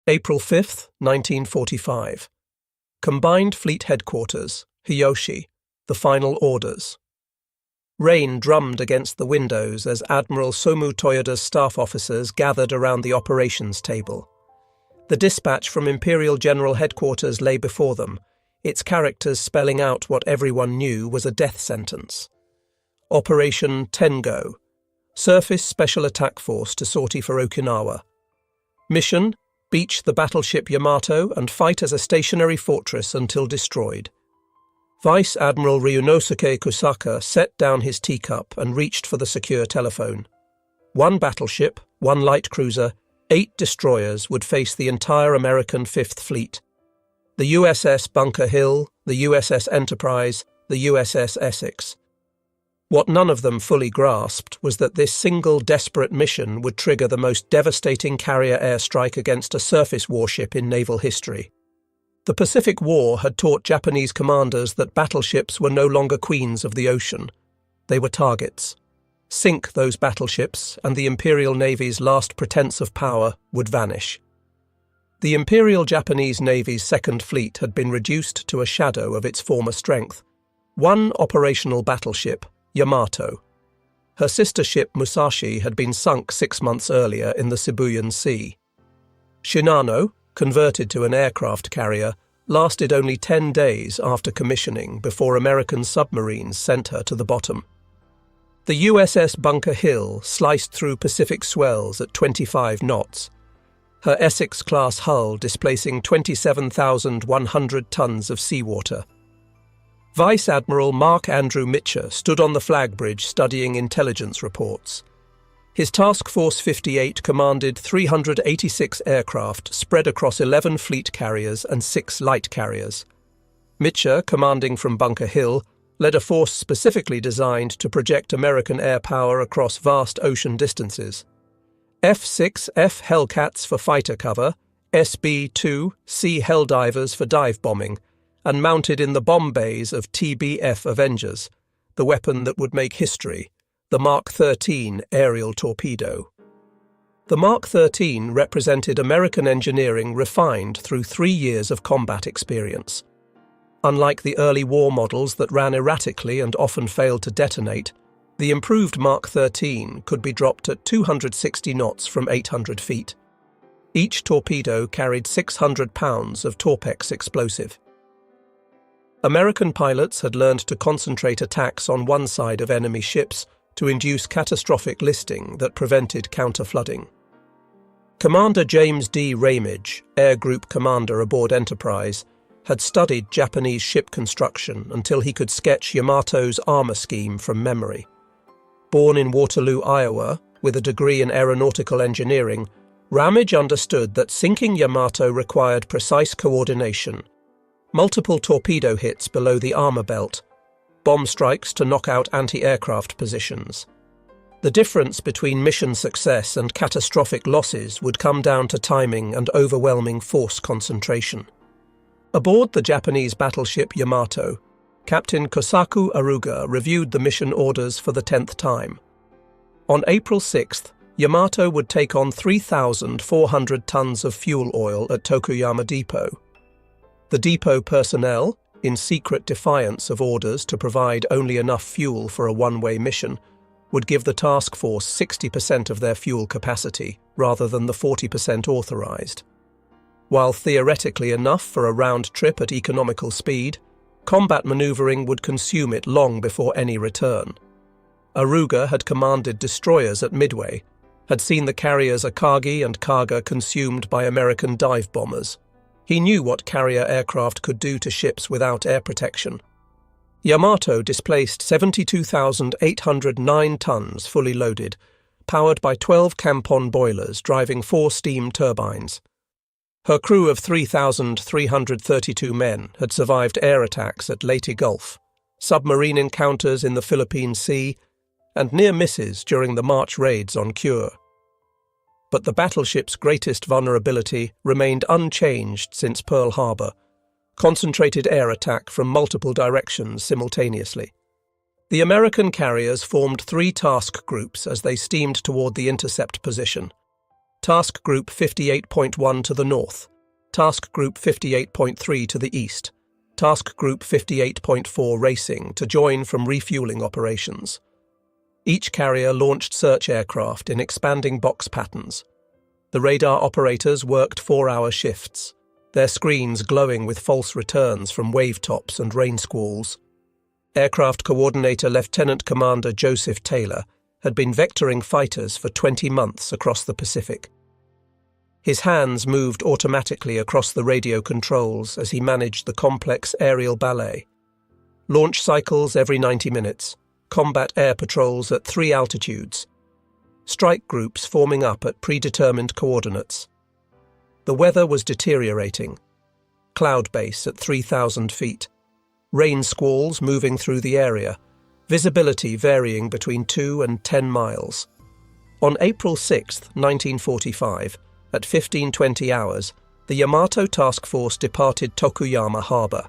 April 5, 1945. Combined Fleet Headquarters, Hiyoshi, the final orders. Rain drummed against the windows as Admiral Somu Toyoda's staff officers gathered around the operations table. The dispatch from Imperial General Headquarters lay before them, its characters spelling out what everyone knew was a death sentence. Operation Tengo, Surface Special Attack Force to sortie for Okinawa. Mission: beach the battleship Yamato and fight as a stationary fortress until destroyed. Vice Admiral Ryunosuke Kusaka set down his teacup and reached for the secure telephone. 1 battleship, 1 light cruiser, 8 destroyers would face the entire American Fifth Fleet. The USS Bunker Hill, the USS Enterprise, the USS Essex. What none of them fully grasped was that this single desperate mission would trigger the most devastating carrier airstrike against a surface warship in naval history. The Pacific War had taught Japanese commanders that battleships were no longer queens of the ocean. They were targets. Sink those battleships, and the Imperial Navy's last pretense of power would vanish. The Imperial Japanese Navy's Second Fleet had been reduced to a shadow of its former strength. 1 operational battleship, Yamato. Her sister ship Musashi had been sunk 6 months earlier in the Sibuyan Sea. Shinano, converted to an aircraft carrier, lasted only 10 days after commissioning before American submarines sent her to the bottom. The USS Bunker Hill sliced through Pacific swells at 25 knots, her Essex-class hull displacing 27,100 tons of seawater. Vice Admiral Mark Andrew Mitcher stood on the flag bridge studying intelligence reports. His Task Force 58 commanded 386 aircraft spread across 11 fleet carriers and 6 light carriers. Mitcher, commanding from Bunker Hill, led a force specifically designed to project American air power across vast ocean distances. F-6F Hellcats for fighter cover, SB-2 Sea Helldivers for dive bombing, and mounted in the bomb bays of TBF Avengers, the weapon that would make history, the Mark 13 aerial torpedo. The Mark 13 represented American engineering refined through 3 years of combat experience. Unlike the early war models that ran erratically and often failed to detonate, the improved Mark 13 could be dropped at 260 knots from 800 feet. Each torpedo carried 600 pounds of Torpex explosive. American pilots had learned to concentrate attacks on one side of enemy ships to induce catastrophic listing that prevented counter-flooding. Commander James D. Ramage, Air Group Commander aboard Enterprise, had studied Japanese ship construction until he could sketch Yamato's armour scheme from memory. Born in Waterloo, Iowa, with a degree in aeronautical engineering, Ramage understood that sinking Yamato required precise coordination, multiple torpedo hits below the armour belt, bomb strikes to knock out anti-aircraft positions. The difference between mission success and catastrophic losses would come down to timing and overwhelming force concentration. Aboard the Japanese battleship Yamato, Captain Kosaku Aruga reviewed the mission orders for the 10th time. On April 6th, Yamato would take on 3,400 tons of fuel oil at Tokuyama Depot. The depot personnel, in secret defiance of orders to provide only enough fuel for a one-way mission, would give the task force 60% of their fuel capacity, rather than the 40% authorized. While theoretically enough for a round trip at economical speed, combat maneuvering would consume it long before any return. Aruga had commanded destroyers at Midway, had seen the carriers Akagi and Kaga consumed by American dive bombers. He knew what carrier aircraft could do to ships without air protection. Yamato displaced 72,809 tons fully loaded, powered by 12 Campon boilers driving 4 steam turbines. Her crew of 3,332 men had survived air attacks at Leyte Gulf, submarine encounters in the Philippine Sea, and near misses during the March raids on Kure. But the battleship's greatest vulnerability remained unchanged since Pearl Harbor: concentrated air attack from multiple directions simultaneously. The American carriers formed 3 task groups as they steamed toward the intercept position. Task Group 58.1 to the north, Task Group 58.3 to the east, Task Group 58.4 racing to join from refueling operations. Each carrier launched search aircraft in expanding box patterns. The radar operators worked 4-hour shifts, their screens glowing with false returns from wave tops and rain squalls. Aircraft Coordinator Lieutenant Commander Joseph Taylor had been vectoring fighters for 20 months across the Pacific. His hands moved automatically across the radio controls as he managed the complex aerial ballet. Launch cycles every 90 minutes, combat air patrols at 3 altitudes, strike groups forming up at predetermined coordinates. The weather was deteriorating. Cloud base at 3,000 feet. Rain squalls moving through the area, visibility varying between 2 and 10 miles. On April 6, 1945, at 15:20 hours, the Yamato Task Force departed Tokuyama Harbor.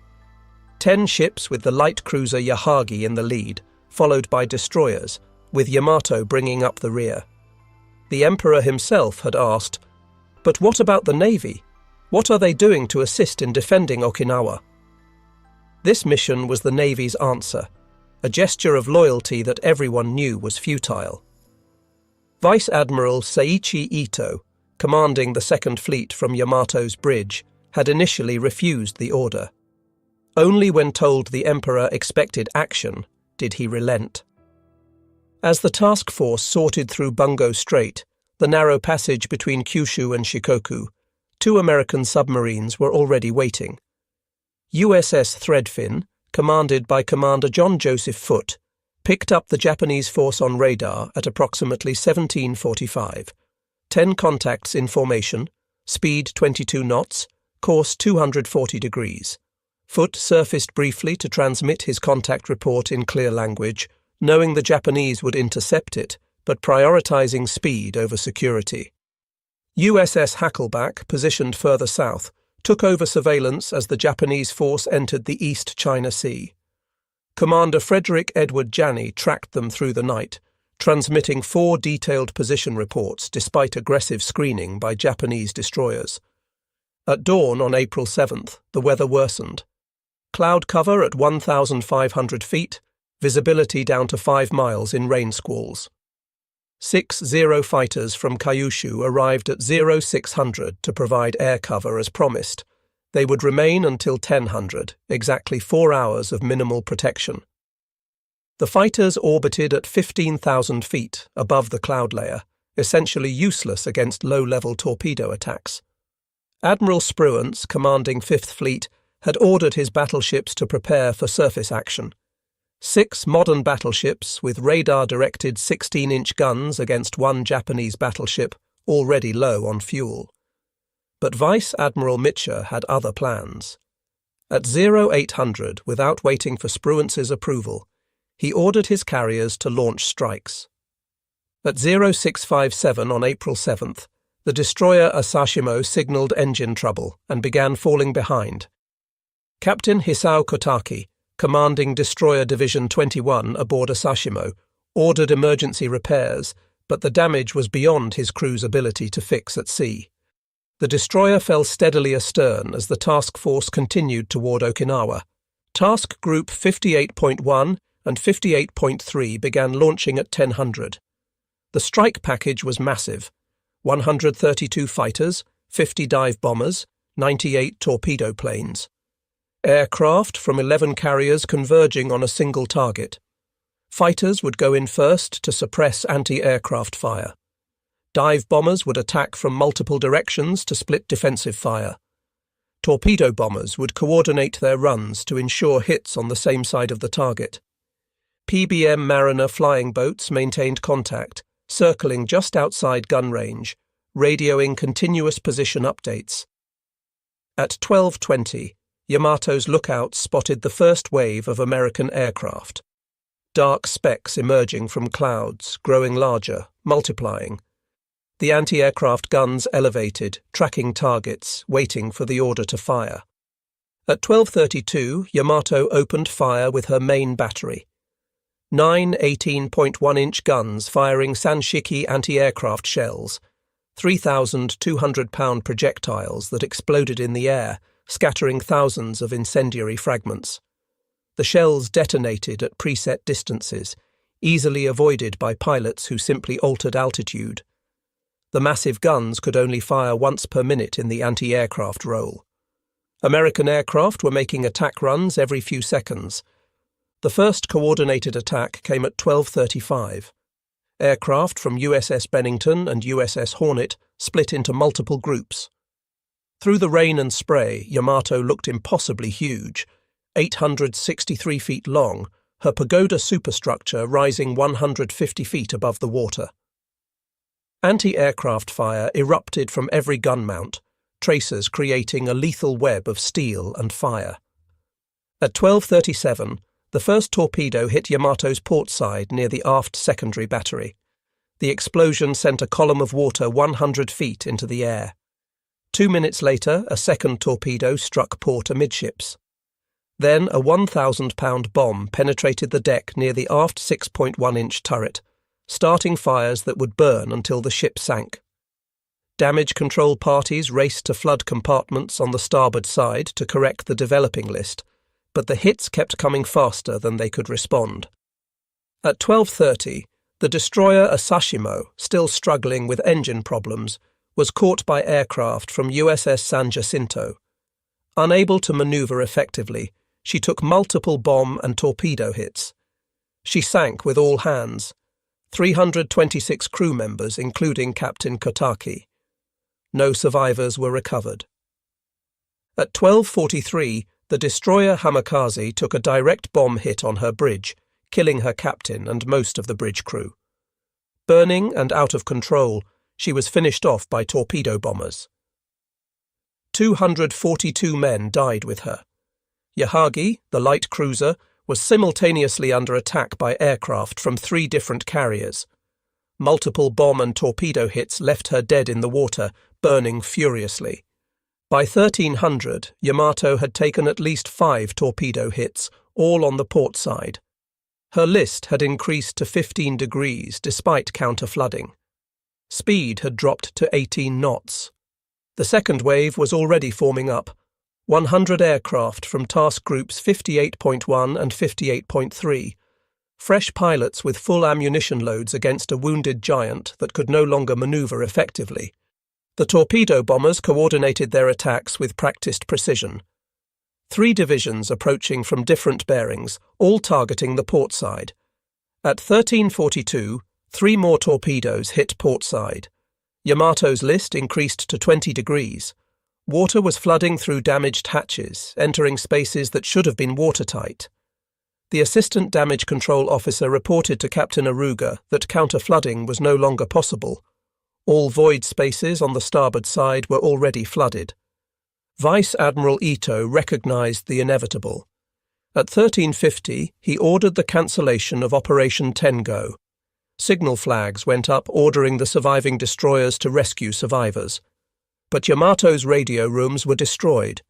10 ships with the light cruiser Yahagi in the lead, followed by destroyers, with Yamato bringing up the rear. The Emperor himself had asked, "But what about the Navy? What are they doing to assist in defending Okinawa?" This mission was the Navy's answer, a gesture of loyalty that everyone knew was futile. Vice Admiral Seiichi Ito, commanding the Second Fleet from Yamato's bridge, had initially refused the order. Only when told the Emperor expected action did he relent. As the task force sorted through Bungo Strait, the narrow passage between Kyushu and Shikoku, 2 American submarines were already waiting. USS Threadfin, commanded by Commander John Joseph Foote, picked up the Japanese force on radar at approximately 17:45. 10 contacts in formation, speed 22 knots, course 240 degrees. Foote surfaced briefly to transmit his contact report in clear language, knowing the Japanese would intercept it, but prioritizing speed over security. USS Hackleback, positioned further south, took over surveillance as the Japanese force entered the East China Sea. Commander Frederick Edward Janney tracked them through the night, transmitting 4 detailed position reports despite aggressive screening by Japanese destroyers. At dawn on April 7th, the weather worsened. Cloud cover at 1,500 feet, visibility down to 5 miles in rain squalls. 6 Zero fighters from Kyushu arrived at 0600 to provide air cover as promised. They would remain until 1000, exactly 4 hours of minimal protection. The fighters orbited at 15,000 feet above the cloud layer, essentially useless against low-level torpedo attacks. Admiral Spruance, commanding 5th Fleet, had ordered his battleships to prepare for surface action. 6 modern battleships with radar-directed 16-inch guns against 1 Japanese battleship, already low on fuel. But Vice Admiral Mitscher had other plans. At 0800, without waiting for Spruance's approval, he ordered his carriers to launch strikes. At 0657 on April 7th, the destroyer Asashimo signaled engine trouble and began falling behind. Captain Hisao Kotaki, commanding Destroyer Division 21 aboard Asashimo, ordered emergency repairs, but the damage was beyond his crew's ability to fix at sea. The destroyer fell steadily astern as the task force continued toward Okinawa. Task Group 58.1 and 58.3 began launching at 1000. The strike package was massive: 132 fighters, 50 dive bombers, 98 torpedo planes. Aircraft from 11 carriers converging on a single target. Fighters would go in first to suppress anti-aircraft fire. Dive bombers would attack from multiple directions to split defensive fire. Torpedo bombers would coordinate their runs to ensure hits on the same side of the target. PBM Mariner flying boats maintained contact, circling just outside gun range, radioing continuous position updates. At 12:20, Yamato's lookouts spotted the first wave of American aircraft. Dark specks emerging from clouds, growing larger, multiplying. The anti-aircraft guns elevated, tracking targets, waiting for the order to fire. At 12:32, Yamato opened fire with her main battery. 9 18.1-inch guns firing Sanshiki anti-aircraft shells. 3,200-pound projectiles that exploded in the air, scattering thousands of incendiary fragments. The shells detonated at preset distances, easily avoided by pilots who simply altered altitude. The massive guns could only fire once per minute in the anti-aircraft role. American aircraft were making attack runs every few seconds. The first coordinated attack came at 12:35. Aircraft from USS Bennington and USS Hornet split into multiple groups. Through the rain and spray, Yamato looked impossibly huge, 863 feet long, her pagoda superstructure rising 150 feet above the water. Anti-aircraft fire erupted from every gun mount, tracers creating a lethal web of steel and fire. At 12:37, the first torpedo hit Yamato's port side near the aft secondary battery. The explosion sent a column of water 100 feet into the air. 2 minutes later, a second torpedo struck port amidships. Then a 1,000-pound bomb penetrated the deck near the aft 6.1-inch turret, starting fires that would burn until the ship sank. Damage control parties raced to flood compartments on the starboard side to correct the developing list, but the hits kept coming faster than they could respond. At 12:30, the destroyer Asashimo, still struggling with engine problems, was caught by aircraft from USS San Jacinto. Unable to maneuver effectively, she took multiple bomb and torpedo hits. She sank with all hands, 326 crew members including Captain Kotaki. No survivors were recovered. At 12:43, the destroyer Hamikaze took a direct bomb hit on her bridge, killing her captain and most of the bridge crew. Burning and out of control, she was finished off by torpedo bombers. 242 men died with her. Yahagi, the light cruiser, was simultaneously under attack by aircraft from 3 different carriers. Multiple bomb and torpedo hits left her dead in the water, burning furiously. By 1300, Yamato had taken at least 5 torpedo hits, all on the port side. Her list had increased to 15 degrees despite counter-flooding. Speed had dropped to 18 knots. The second wave was already forming up. 100 aircraft from task groups 58.1 and 58.3. Fresh pilots with full ammunition loads against a wounded giant that could no longer maneuver effectively. The torpedo bombers coordinated their attacks with practiced precision. 3 divisions approaching from different bearings, all targeting the port side. At 13:42, 3 more torpedoes hit port side. Yamato's list increased to 20 degrees. Water was flooding through damaged hatches, entering spaces that should have been watertight. The assistant damage control officer reported to Captain Aruga that counter-flooding was no longer possible. All void spaces on the starboard side were already flooded. Vice Admiral Ito recognized the inevitable. At 13:50, he ordered the cancellation of Operation Tengo. Signal flags went up ordering the surviving destroyers to rescue survivors. But Yamato's radio rooms were destroyed.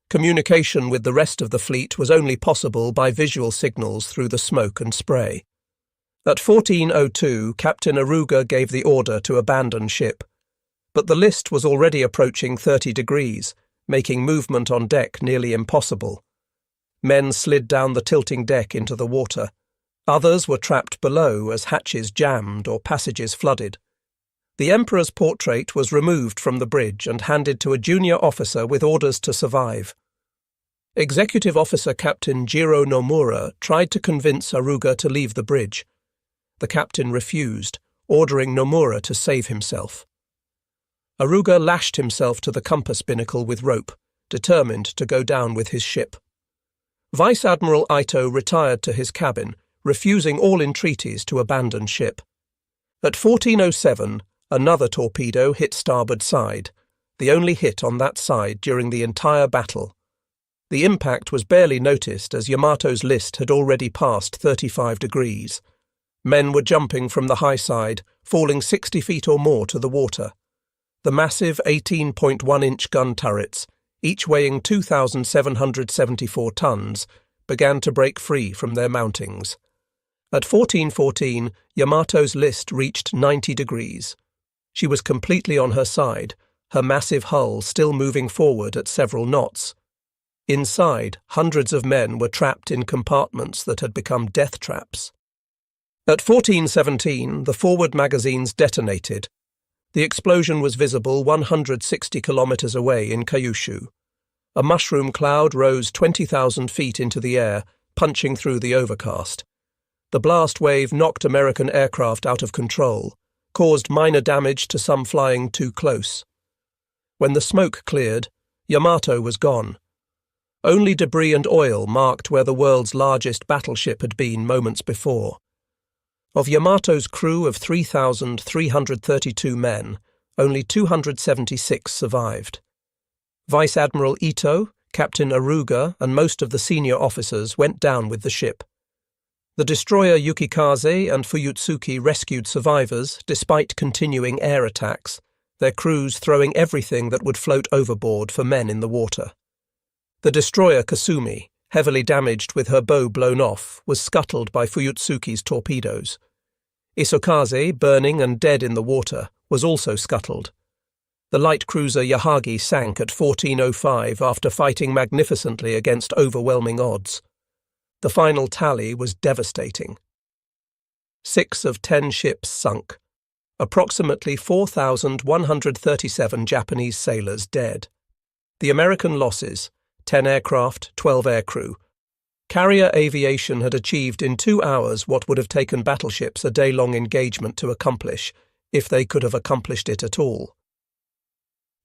Communication with the rest of the fleet was only possible by visual signals through the smoke and spray. At 14:02, Captain Aruga gave the order to abandon ship. But the list was already approaching 30 degrees, making movement on deck nearly impossible. Men slid down the tilting deck into the water. Others were trapped below as hatches jammed or passages flooded. The Emperor's portrait was removed from the bridge and handed to a junior officer with orders to survive. Executive Officer Captain Jiro Nomura tried to convince Aruga to leave the bridge. The captain refused, ordering Nomura to save himself. Aruga lashed himself to the compass binnacle with rope, determined to go down with his ship. Vice Admiral Ito retired to his cabin, refusing all entreaties to abandon ship. At 14:07, another torpedo hit starboard side, the only hit on that side during the entire battle. The impact was barely noticed as Yamato's list had already passed 35 degrees. Men were jumping from the high side, falling 60 feet or more to the water. The massive 18.1-inch gun turrets, each weighing 2,774 tons, began to break free from their mountings. At 14:14, Yamato's list reached 90 degrees. She was completely on her side, her massive hull still moving forward at several knots. Inside, hundreds of men were trapped in compartments that had become death traps. At 14:17, the forward magazines detonated. The explosion was visible 160 kilometers away in Kyushu. A mushroom cloud rose 20,000 feet into the air, punching through the overcast. The blast wave knocked American aircraft out of control, caused minor damage to some flying too close. When the smoke cleared, Yamato was gone. Only debris and oil marked where the world's largest battleship had been moments before. Of Yamato's crew of 3,332 men, only 276 survived. Vice Admiral Ito, Captain Aruga, and most of the senior officers went down with the ship. The destroyer Yukikaze and Fuyutsuki rescued survivors despite continuing air attacks, their crews throwing everything that would float overboard for men in the water. The destroyer Kasumi, heavily damaged with her bow blown off, was scuttled by Fuyutsuki's torpedoes. Isokaze, burning and dead in the water, was also scuttled. The light cruiser Yahagi sank at 14:05 after fighting magnificently against overwhelming odds. The final tally was devastating. 6 of 10 ships sunk. Approximately 4,137 Japanese sailors dead. The American losses: 10 aircraft, 12 aircrew. Carrier aviation had achieved in 2 hours what would have taken battleships a day-long engagement to accomplish, if they could have accomplished it at all.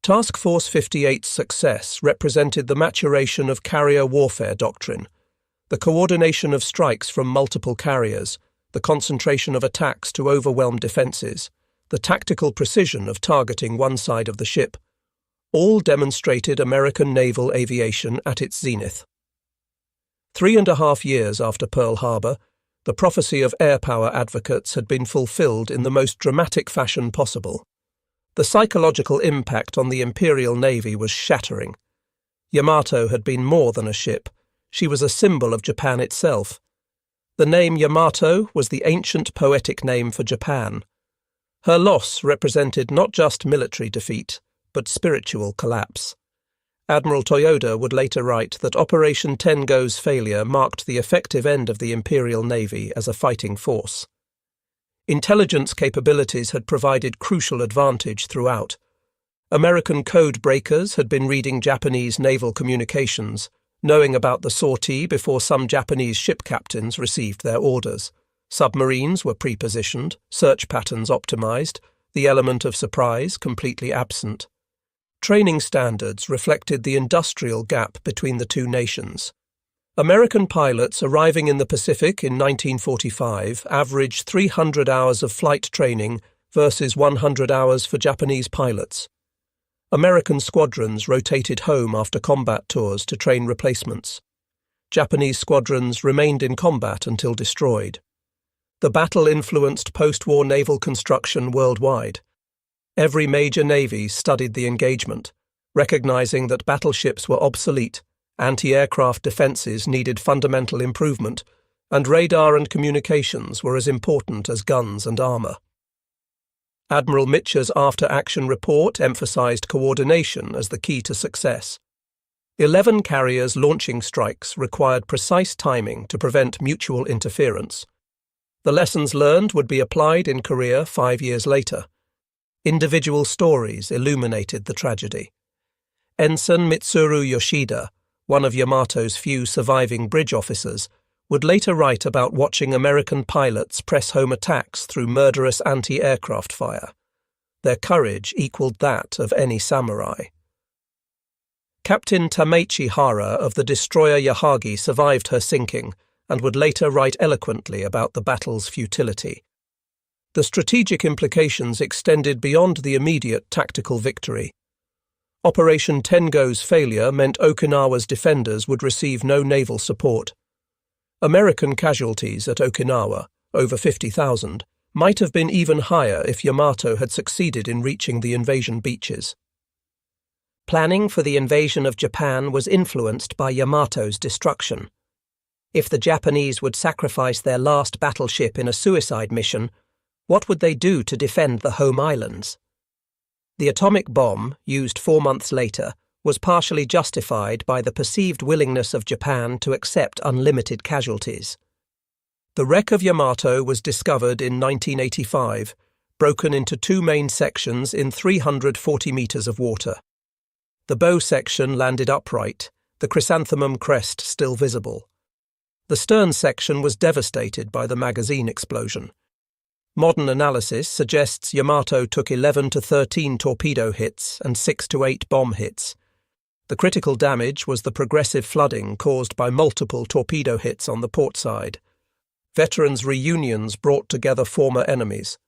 Task Force 58's success represented the maturation of carrier warfare doctrine, the coordination of strikes from multiple carriers, the concentration of attacks to overwhelm defences, the tactical precision of targeting one side of the ship, all demonstrated American naval aviation at its zenith. 3.5 years after Pearl Harbor, the prophecy of air power advocates had been fulfilled in the most dramatic fashion possible. The psychological impact on the Imperial Navy was shattering. Yamato had been more than a ship. She was a symbol of Japan itself. The name Yamato was the ancient poetic name for Japan. Her loss represented not just military defeat, but spiritual collapse. Admiral Toyoda would later write that Operation Tengo's failure marked the effective end of the Imperial Navy as a fighting force. Intelligence capabilities had provided crucial advantage throughout. American code breakers had been reading Japanese naval communications, knowing about the sortie before some Japanese ship captains received their orders. Submarines were pre-positioned, search patterns optimized, the element of surprise completely absent. Training standards reflected the industrial gap between the two nations. American pilots arriving in the Pacific in 1945 averaged 300 hours of flight training versus 100 hours for Japanese pilots. American squadrons rotated home after combat tours to train replacements. Japanese squadrons remained in combat until destroyed. The battle influenced post-war naval construction worldwide. Every major navy studied the engagement, recognizing that battleships were obsolete, anti-aircraft defenses needed fundamental improvement, and radar and communications were as important as guns and armor. Admiral Mitcher's after-action report emphasized coordination as the key to success. 11 carriers launching strikes required precise timing to prevent mutual interference. The lessons learned would be applied in Korea 5 years later. Individual stories illuminated the tragedy. Ensign Mitsuru Yoshida, one of Yamato's few surviving bridge officers, would later write about watching American pilots press home attacks through murderous anti-aircraft fire. Their courage equaled that of any samurai. Captain Tameichi Hara of the destroyer Yahagi survived her sinking and would later write eloquently about the battle's futility. The strategic implications extended beyond the immediate tactical victory. Operation Tengo's failure meant Okinawa's defenders would receive no naval support. American casualties at Okinawa, over 50,000, might have been even higher if Yamato had succeeded in reaching the invasion beaches. Planning for the invasion of Japan was influenced by Yamato's destruction. If the Japanese would sacrifice their last battleship in a suicide mission, what would they do to defend the home islands? The atomic bomb, used 4 months later, was partially justified by the perceived willingness of Japan to accept unlimited casualties. The wreck of Yamato was discovered in 1985, broken into 2 main sections in 340 meters of water. The bow section landed upright, the chrysanthemum crest still visible. The stern section was devastated by the magazine explosion. Modern analysis suggests Yamato took 11 to 13 torpedo hits and 6 to 8 bomb hits. The critical damage was the progressive flooding caused by multiple torpedo hits on the port side. Veterans' reunions brought together former enemies.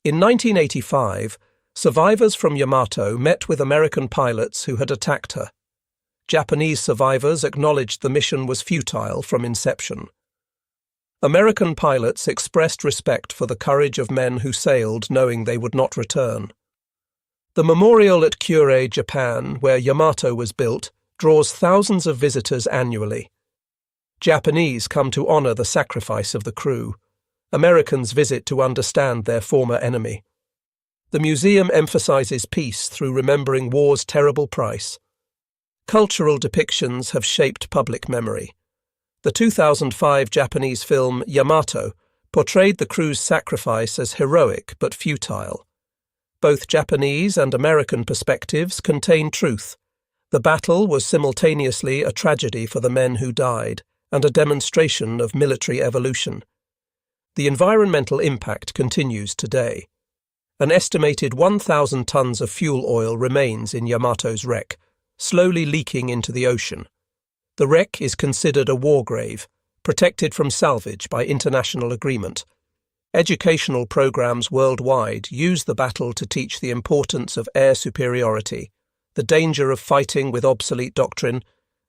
In 1985, survivors from Yamato met with American pilots who had attacked her. Japanese survivors acknowledged the mission was futile from inception. American pilots expressed respect for the courage of men who sailed knowing they would not return. The memorial at Kure, Japan, where Yamato was built, draws thousands of visitors annually. Japanese come to honor the sacrifice of the crew. Americans visit to understand their former enemy. The museum emphasizes peace through remembering war's terrible price. Cultural depictions have shaped public memory. The 2005 Japanese film Yamato portrayed the crew's sacrifice as heroic but futile. Both Japanese and American perspectives contain truth. The battle was simultaneously a tragedy for the men who died and a demonstration of military evolution. The environmental impact continues today. An estimated 1,000 tons of fuel oil remains in Yamato's wreck, slowly leaking into the ocean. The wreck is considered a war grave, protected from salvage by international agreement. Educational programs worldwide use the battle to teach the importance of air superiority, the danger of fighting with obsolete doctrine,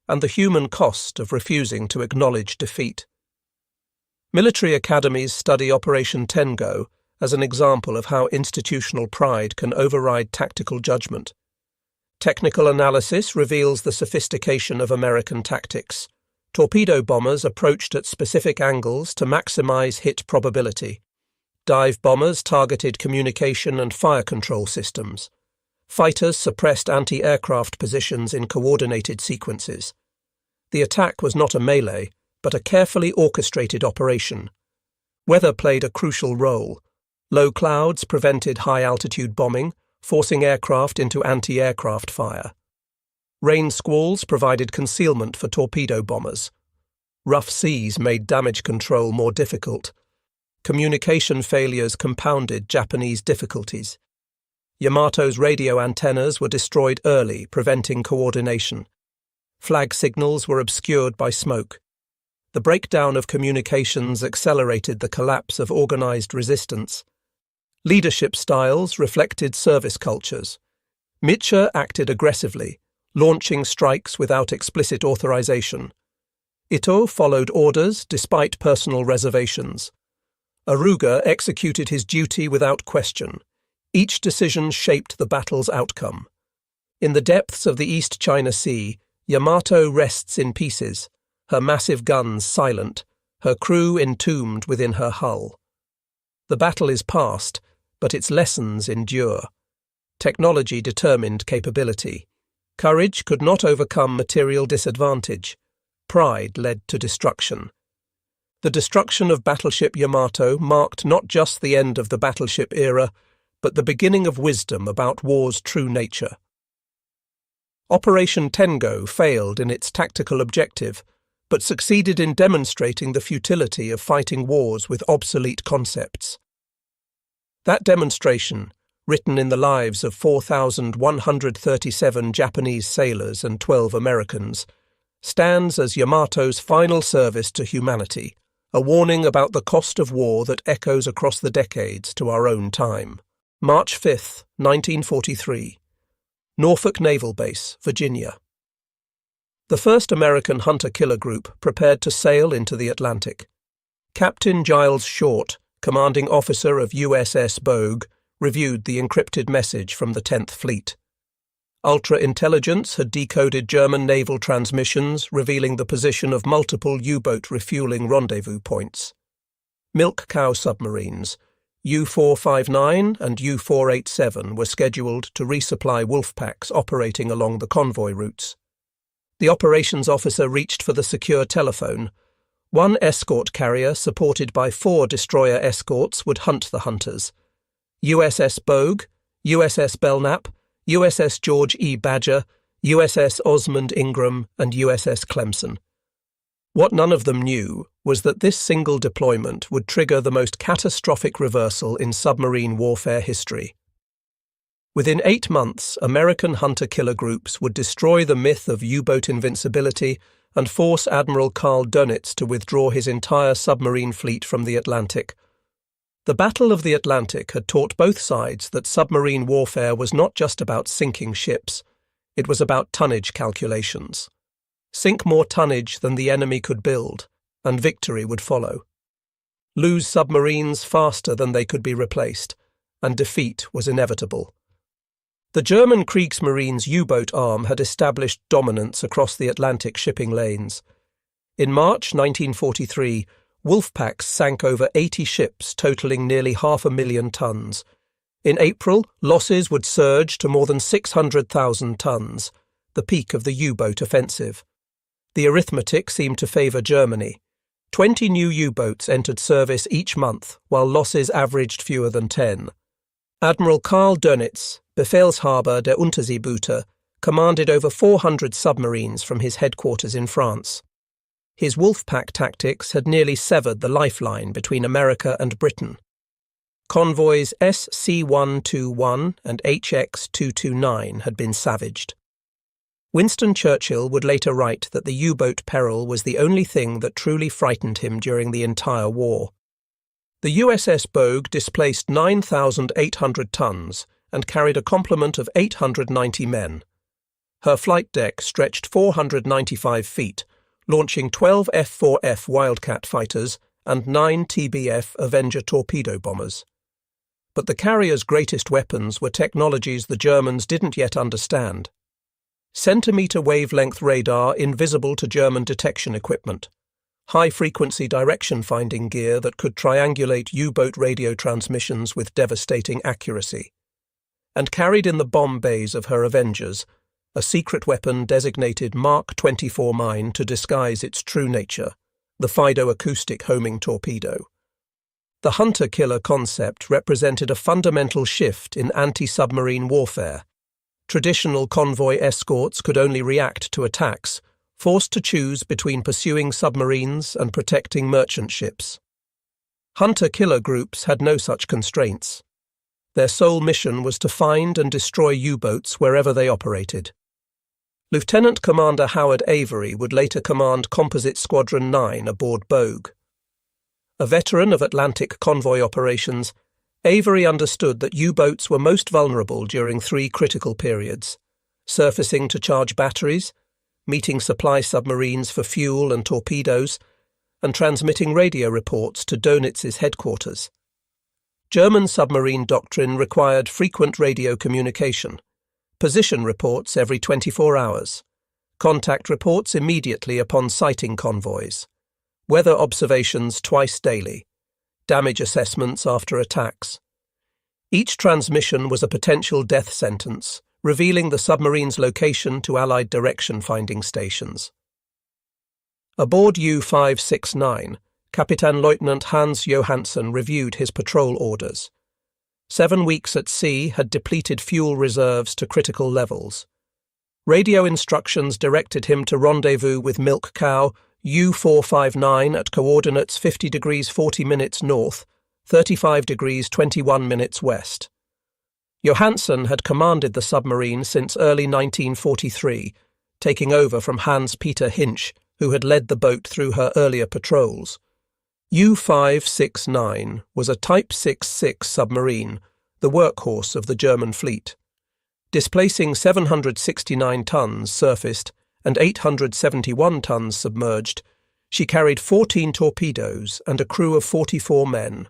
and the human cost of refusing to acknowledge defeat. Military academies study Operation Tengo as an example of how institutional pride can override tactical judgment. Technical analysis reveals the sophistication of American tactics. Torpedo bombers approached at specific angles to maximize hit probability. Dive bombers targeted communication and fire control systems. Fighters suppressed anti-aircraft positions in coordinated sequences. The attack was not a melee, but a carefully orchestrated operation. Weather played a crucial role. Low clouds prevented high-altitude bombing, forcing aircraft into anti-aircraft fire. Rain squalls provided concealment for torpedo bombers. Rough seas made damage control more difficult. Communication failures compounded Japanese difficulties. Yamato's radio antennas were destroyed early, preventing coordination. Flag signals were obscured by smoke. The breakdown of communications accelerated the collapse of organized resistance. Leadership styles reflected service cultures. Mitre acted aggressively, launching strikes without explicit authorization. Ito followed orders despite personal reservations. Aruga executed his duty without question. Each decision shaped the battle's outcome. In the depths of the East China Sea, Yamato rests in pieces, her massive guns silent, her crew entombed within her hull. The battle is past, but its lessons endure. Technology determined capability. Courage could not overcome material disadvantage. Pride led to destruction. The destruction of Battleship Yamato marked not just the end of the battleship era, but the beginning of wisdom about war's true nature. Operation Tengo failed in its tactical objective, but succeeded in demonstrating the futility of fighting wars with obsolete concepts. That demonstration, written in the lives of 4,137 Japanese sailors and 12 Americans, stands as Yamato's final service to humanity, a warning about the cost of war that echoes across the decades to our own time. March 5, 1943. Norfolk Naval Base, Virginia. The first American hunter-killer group prepared to sail into the Atlantic. Captain Giles Short, commanding officer of USS Bogue, reviewed the encrypted message from the 10th Fleet. Ultra-intelligence had decoded German naval transmissions revealing the position of multiple U-boat refueling rendezvous points. Milk cow submarines, U-459 and U-487 were scheduled to resupply wolf packs operating along the convoy routes. The operations officer reached for the secure telephone. One escort carrier, supported by 4 destroyer escorts, would hunt the hunters. USS Bogue, USS Belknap, USS George E. Badger, USS Osmond Ingram, and USS Clemson. What none of them knew was that this single deployment would trigger the most catastrophic reversal in submarine warfare history. Within 8 months, American hunter-killer groups would destroy the myth of U-boat invincibility and force Admiral Karl Dönitz to withdraw his entire submarine fleet from the Atlantic. The Battle of the Atlantic had taught both sides that submarine warfare was not just about sinking ships, it was about tonnage calculations. Sink more tonnage than the enemy could build, and victory would follow. Lose submarines faster than they could be replaced, and defeat was inevitable. The German Kriegsmarine's U-boat arm had established dominance across the Atlantic shipping lanes. In March 1943, wolf packs sank over 80 ships, totaling nearly 500,000 tons. In April, losses would surge to more than 600,000 tons, the peak of the U-boat offensive. The arithmetic seemed to favour Germany. 20 new U-boats entered service each month, while losses averaged fewer than 10. Admiral Karl Dönitz, Befehlshaber der Unterseeboote, commanded over 400 submarines from his headquarters in France. His wolf-pack tactics had nearly severed the lifeline between America and Britain. Convoys SC-121 and HX-229 had been savaged. Winston Churchill would later write that the U-boat peril was the only thing that truly frightened him during the entire war. The USS Bogue displaced 9,800 tons and carried a complement of 890 men. Her flight deck stretched 495 feet, launching 12 F-4F Wildcat fighters and 9 TBF Avenger torpedo bombers. But the carrier's greatest weapons were technologies the Germans didn't yet understand. Centimetre wavelength radar invisible to German detection equipment, high-frequency direction-finding gear that could triangulate U-boat radio transmissions with devastating accuracy, and carried in the bomb bays of her Avengers, a secret weapon designated Mark 24 mine to disguise its true nature, the Fido-acoustic homing torpedo. The hunter-killer concept represented a fundamental shift in anti-submarine warfare. Traditional convoy escorts could only react to attacks, forced to choose between pursuing submarines and protecting merchant ships. Hunter-killer groups had no such constraints. Their sole mission was to find and destroy U-boats wherever they operated. Lieutenant Commander Howard Avery would later command Composite Squadron 9 aboard Bogue. A veteran of Atlantic convoy operations, Avery understood that U-boats were most vulnerable during 3 critical periods: surfacing to charge batteries, meeting supply submarines for fuel and torpedoes, and transmitting radio reports to Dönitz's headquarters. German submarine doctrine required frequent radio communication, position reports every 24 hours, contact reports immediately upon sighting convoys, weather observations twice daily, damage assessments after attacks. Each transmission was a potential death sentence, revealing the submarine's location to Allied direction-finding stations. Aboard U-569, Kapitänleutnant Hans Johansson reviewed his patrol orders. 7 weeks at sea had depleted fuel reserves to critical levels. Radio instructions directed him to rendezvous with Milk Cow U-459 at coordinates 50 degrees 40 minutes north, 35 degrees 21 minutes west. Johansson had commanded the submarine since early 1943, taking over from Hans-Peter Hinch, who had led the boat through her earlier patrols. U-569 was a Type 66 submarine, the workhorse of the German fleet. Displacing 769 tons surfaced and 871 tons submerged, she carried 14 torpedoes and a crew of 44 men.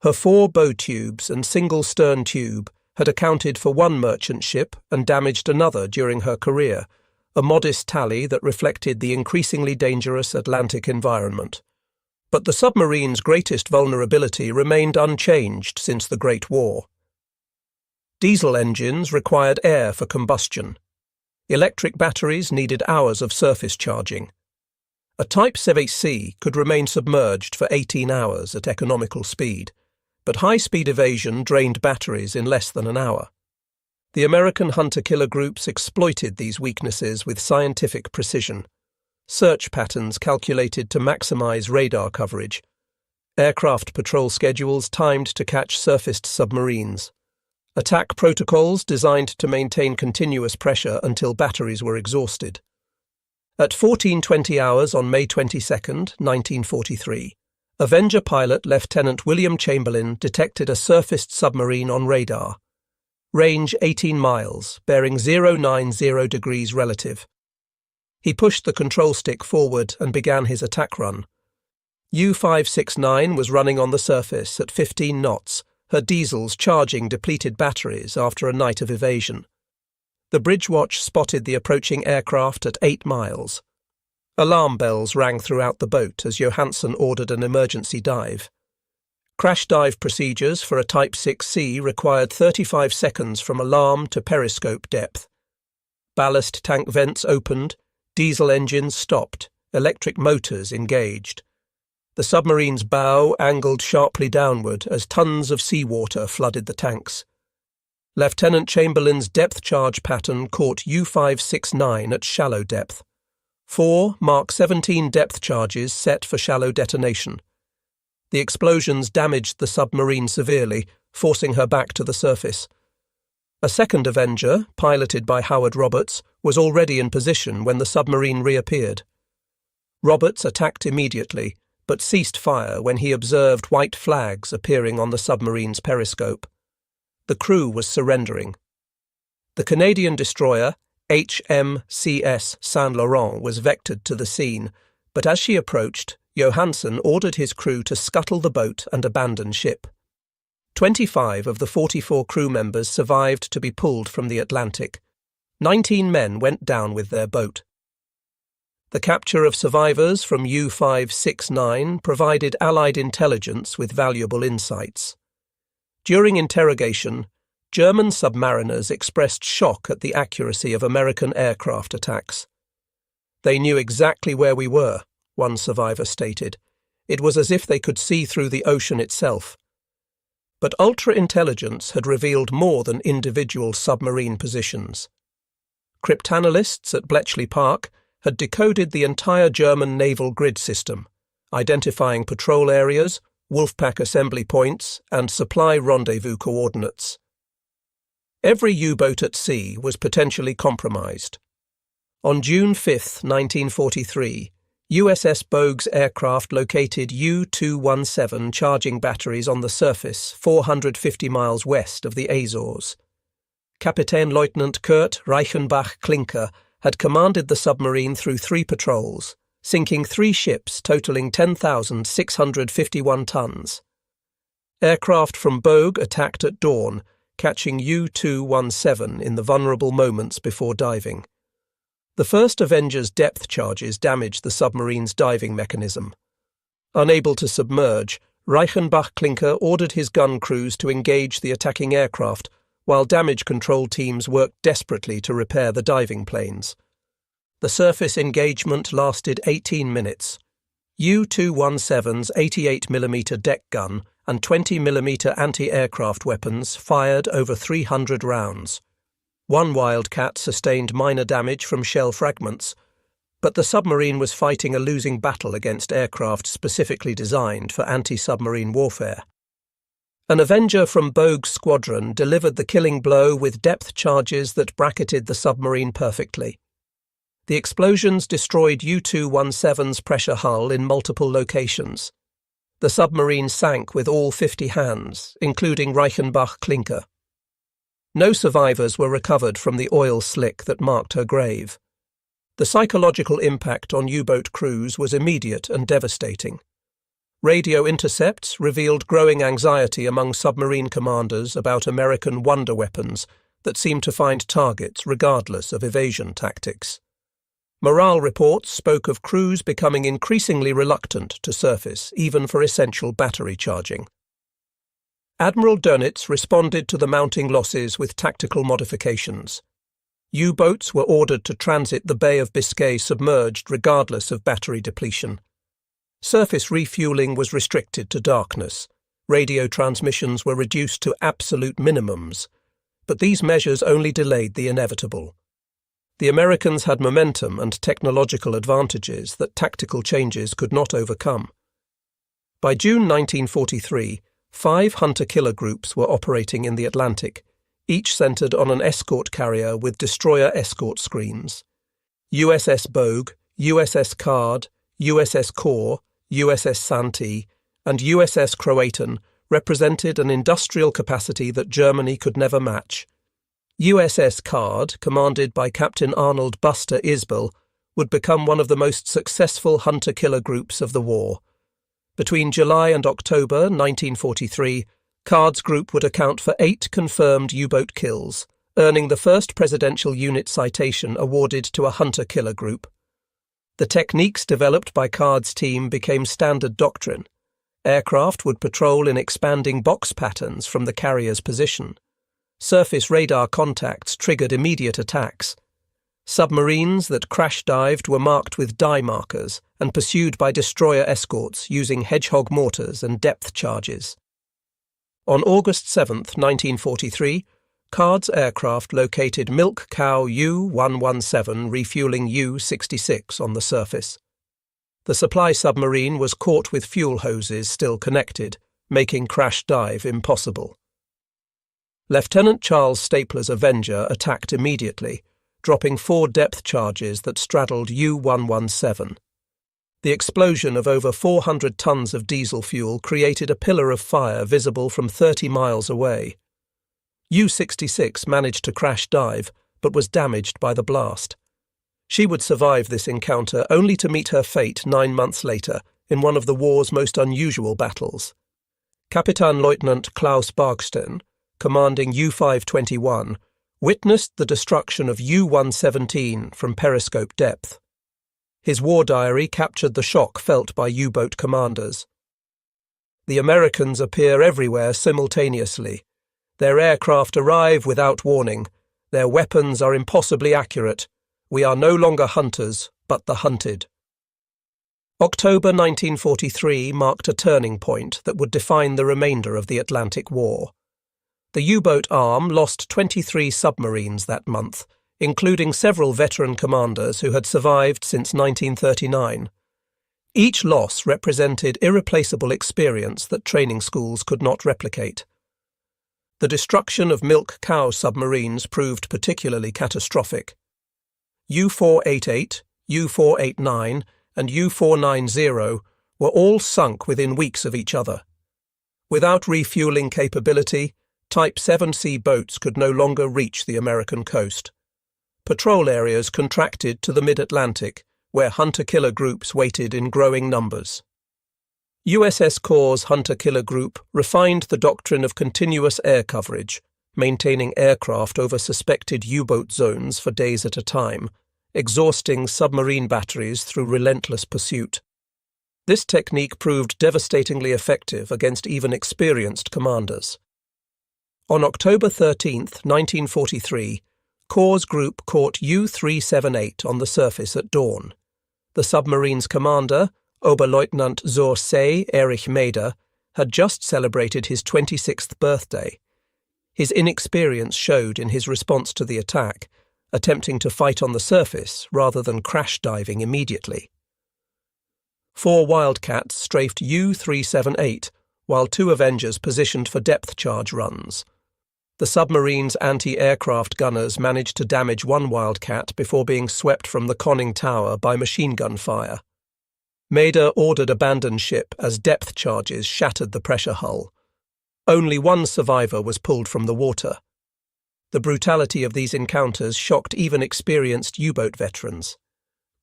Her 4 bow tubes and single stern tube had accounted for 1 merchant ship and damaged another during her career, a modest tally that reflected the increasingly dangerous Atlantic environment. But the submarine's greatest vulnerability remained unchanged since the Great War. Diesel engines required air for combustion. Electric batteries needed hours of surface charging. A Type 7C could remain submerged for 18 hours at economical speed, but high-speed evasion drained batteries in less than an hour. The American hunter-killer groups exploited these weaknesses with scientific precision. Search patterns calculated to maximize radar coverage. Aircraft patrol schedules timed to catch surfaced submarines. Attack protocols designed to maintain continuous pressure until batteries were exhausted. At 14:20 hours on May 22, 1943, Avenger pilot Lieutenant William Chamberlain detected a surfaced submarine on radar. Range 18 miles, bearing 090 degrees relative. He pushed the control stick forward and began his attack run. U-569 was running on the surface at 15 knots, her diesels charging depleted batteries after a night of evasion. The bridge watch spotted the approaching aircraft at 8 miles. Alarm bells rang throughout the boat as Johansen ordered an emergency dive. Crash dive procedures for a Type 6C required 35 seconds from alarm to periscope depth. Ballast tank vents opened, diesel engines stopped, electric motors engaged. The submarine's bow angled sharply downward as tons of seawater flooded the tanks. Lieutenant Chamberlain's depth charge pattern caught U-569 at shallow depth. 4 Mark 17 depth charges set for shallow detonation. The explosions damaged the submarine severely, forcing her back to the surface. A second Avenger, piloted by Howard Roberts, was already in position when the submarine reappeared. Roberts attacked immediately, but ceased fire when he observed white flags appearing on the submarine's periscope. The crew was surrendering. The Canadian destroyer HMCS Saint Laurent was vectored to the scene, but as she approached, Johansen ordered his crew to scuttle the boat and abandon ship. 25 of the 44 crew members survived to be pulled from the Atlantic. 19 men went down with their boat. The capture of survivors from U-569 provided Allied intelligence with valuable insights. During interrogation, German submariners expressed shock at the accuracy of American aircraft attacks. "They knew exactly where we were," one survivor stated. "It was as if they could see through the ocean itself." But ultra-intelligence had revealed more than individual submarine positions. Cryptanalysts at Bletchley Park had decoded the entire German naval grid system, identifying patrol areas, Wolfpack assembly points, and supply rendezvous coordinates. Every U-boat at sea was potentially compromised. On June 5, 1943, USS Bogue's aircraft located U-217 charging batteries on the surface 450 miles west of the Azores. Kapitän Leutnant Kurt Reichenbach-Klinker had commanded the submarine through 3 patrols, sinking 3 ships totaling 10,651 tons. Aircraft from Bogue attacked at dawn, catching U-217 in the vulnerable moments before diving. The first Avenger's depth charges damaged the submarine's diving mechanism. Unable to submerge, Reichenbach-Klinker ordered his gun crews to engage the attacking aircraft, while damage control teams worked desperately to repair the diving planes. The surface engagement lasted 18 minutes. U-217's 88mm deck gun and 20mm anti-aircraft weapons fired over 300 rounds. One Wildcat sustained minor damage from shell fragments, but the submarine was fighting a losing battle against aircraft specifically designed for anti-submarine warfare. An Avenger from Bogue's squadron delivered the killing blow with depth charges that bracketed the submarine perfectly. The explosions destroyed U-217's pressure hull in multiple locations. The submarine sank with all 50 hands, including Reichenbach-Klinker. No survivors were recovered from the oil slick that marked her grave. The psychological impact on U-boat crews was immediate and devastating. Radio intercepts revealed growing anxiety among submarine commanders about American wonder weapons that seemed to find targets regardless of evasion tactics. Morale reports spoke of crews becoming increasingly reluctant to surface, even for essential battery charging. Admiral Dönitz responded to the mounting losses with tactical modifications. U-boats were ordered to transit the Bay of Biscay submerged regardless of battery depletion. Surface refueling was restricted to darkness. Radio transmissions were reduced to absolute minimums. But these measures only delayed the inevitable. The Americans had momentum and technological advantages that tactical changes could not overcome. By June 1943, 5 hunter-killer groups were operating in the Atlantic, each centered on an escort carrier with destroyer escort screens. USS Bogue, USS Card, USS Kor, USS Santee, and USS Croatan represented an industrial capacity that Germany could never match. USS Card, commanded by Captain Arnold Buster Isbell, would become one of the most successful hunter-killer groups of the war. Between July and October 1943, Card's group would account for 8 confirmed U-boat kills, earning the first Presidential Unit Citation awarded to a hunter-killer group. The techniques developed by Card's team became standard doctrine. Aircraft would patrol in expanding box patterns from the carrier's position. Surface radar contacts triggered immediate attacks. Submarines that crash-dived were marked with dye markers and pursued by destroyer escorts using hedgehog mortars and depth charges. On August 7, 1943, Card's aircraft located Milk Cow U-117 refueling U-66 on the surface. The supply submarine was caught with fuel hoses still connected, making crash dive impossible. Lieutenant Charles Stapler's Avenger attacked immediately, dropping 4 depth charges that straddled U-117. The explosion of over 400 tons of diesel fuel created a pillar of fire visible from 30 miles away. U-66 managed to crash dive, but was damaged by the blast. She would survive this encounter only to meet her fate 9 months later in one of the war's most unusual battles. Kapitänleutnant Klaus Bargsten, commanding U-521, witnessed the destruction of U-117 from periscope depth. His war diary captured the shock felt by U-boat commanders. The Americans appear everywhere simultaneously. Their aircraft arrive without warning. Their weapons are impossibly accurate. We are no longer hunters, but the hunted. October 1943 marked a turning point that would define the remainder of the Atlantic War. The U-boat arm lost 23 submarines that month, including several veteran commanders who had survived since 1939. Each loss represented irreplaceable experience that training schools could not replicate. The destruction of Milk Cow submarines proved particularly catastrophic. U-488, U-489, and U-490 were all sunk within weeks of each other. Without refueling capability, Type 7C boats could no longer reach the American coast. Patrol areas contracted to the mid-Atlantic, where hunter-killer groups waited in growing numbers. USS Kor's hunter-killer group refined the doctrine of continuous air coverage, maintaining aircraft over suspected U-boat zones for days at a time, exhausting submarine batteries through relentless pursuit. This technique proved devastatingly effective against even experienced commanders. On October 13, 1943, Kor's group caught U-378 on the surface at dawn. The submarine's commander, Oberleutnant zur See Erich Maeder, had just celebrated his 26th birthday. His inexperience showed in his response to the attack, attempting to fight on the surface rather than crash diving immediately. 4 Wildcats strafed U-378, while 2 Avengers positioned for depth charge runs. The submarine's anti-aircraft gunners managed to damage 1 Wildcat before being swept from the conning tower by machine gun fire. Maeder ordered abandon ship as depth charges shattered the pressure hull. Only 1 survivor was pulled from the water. The brutality of these encounters shocked even experienced U-boat veterans.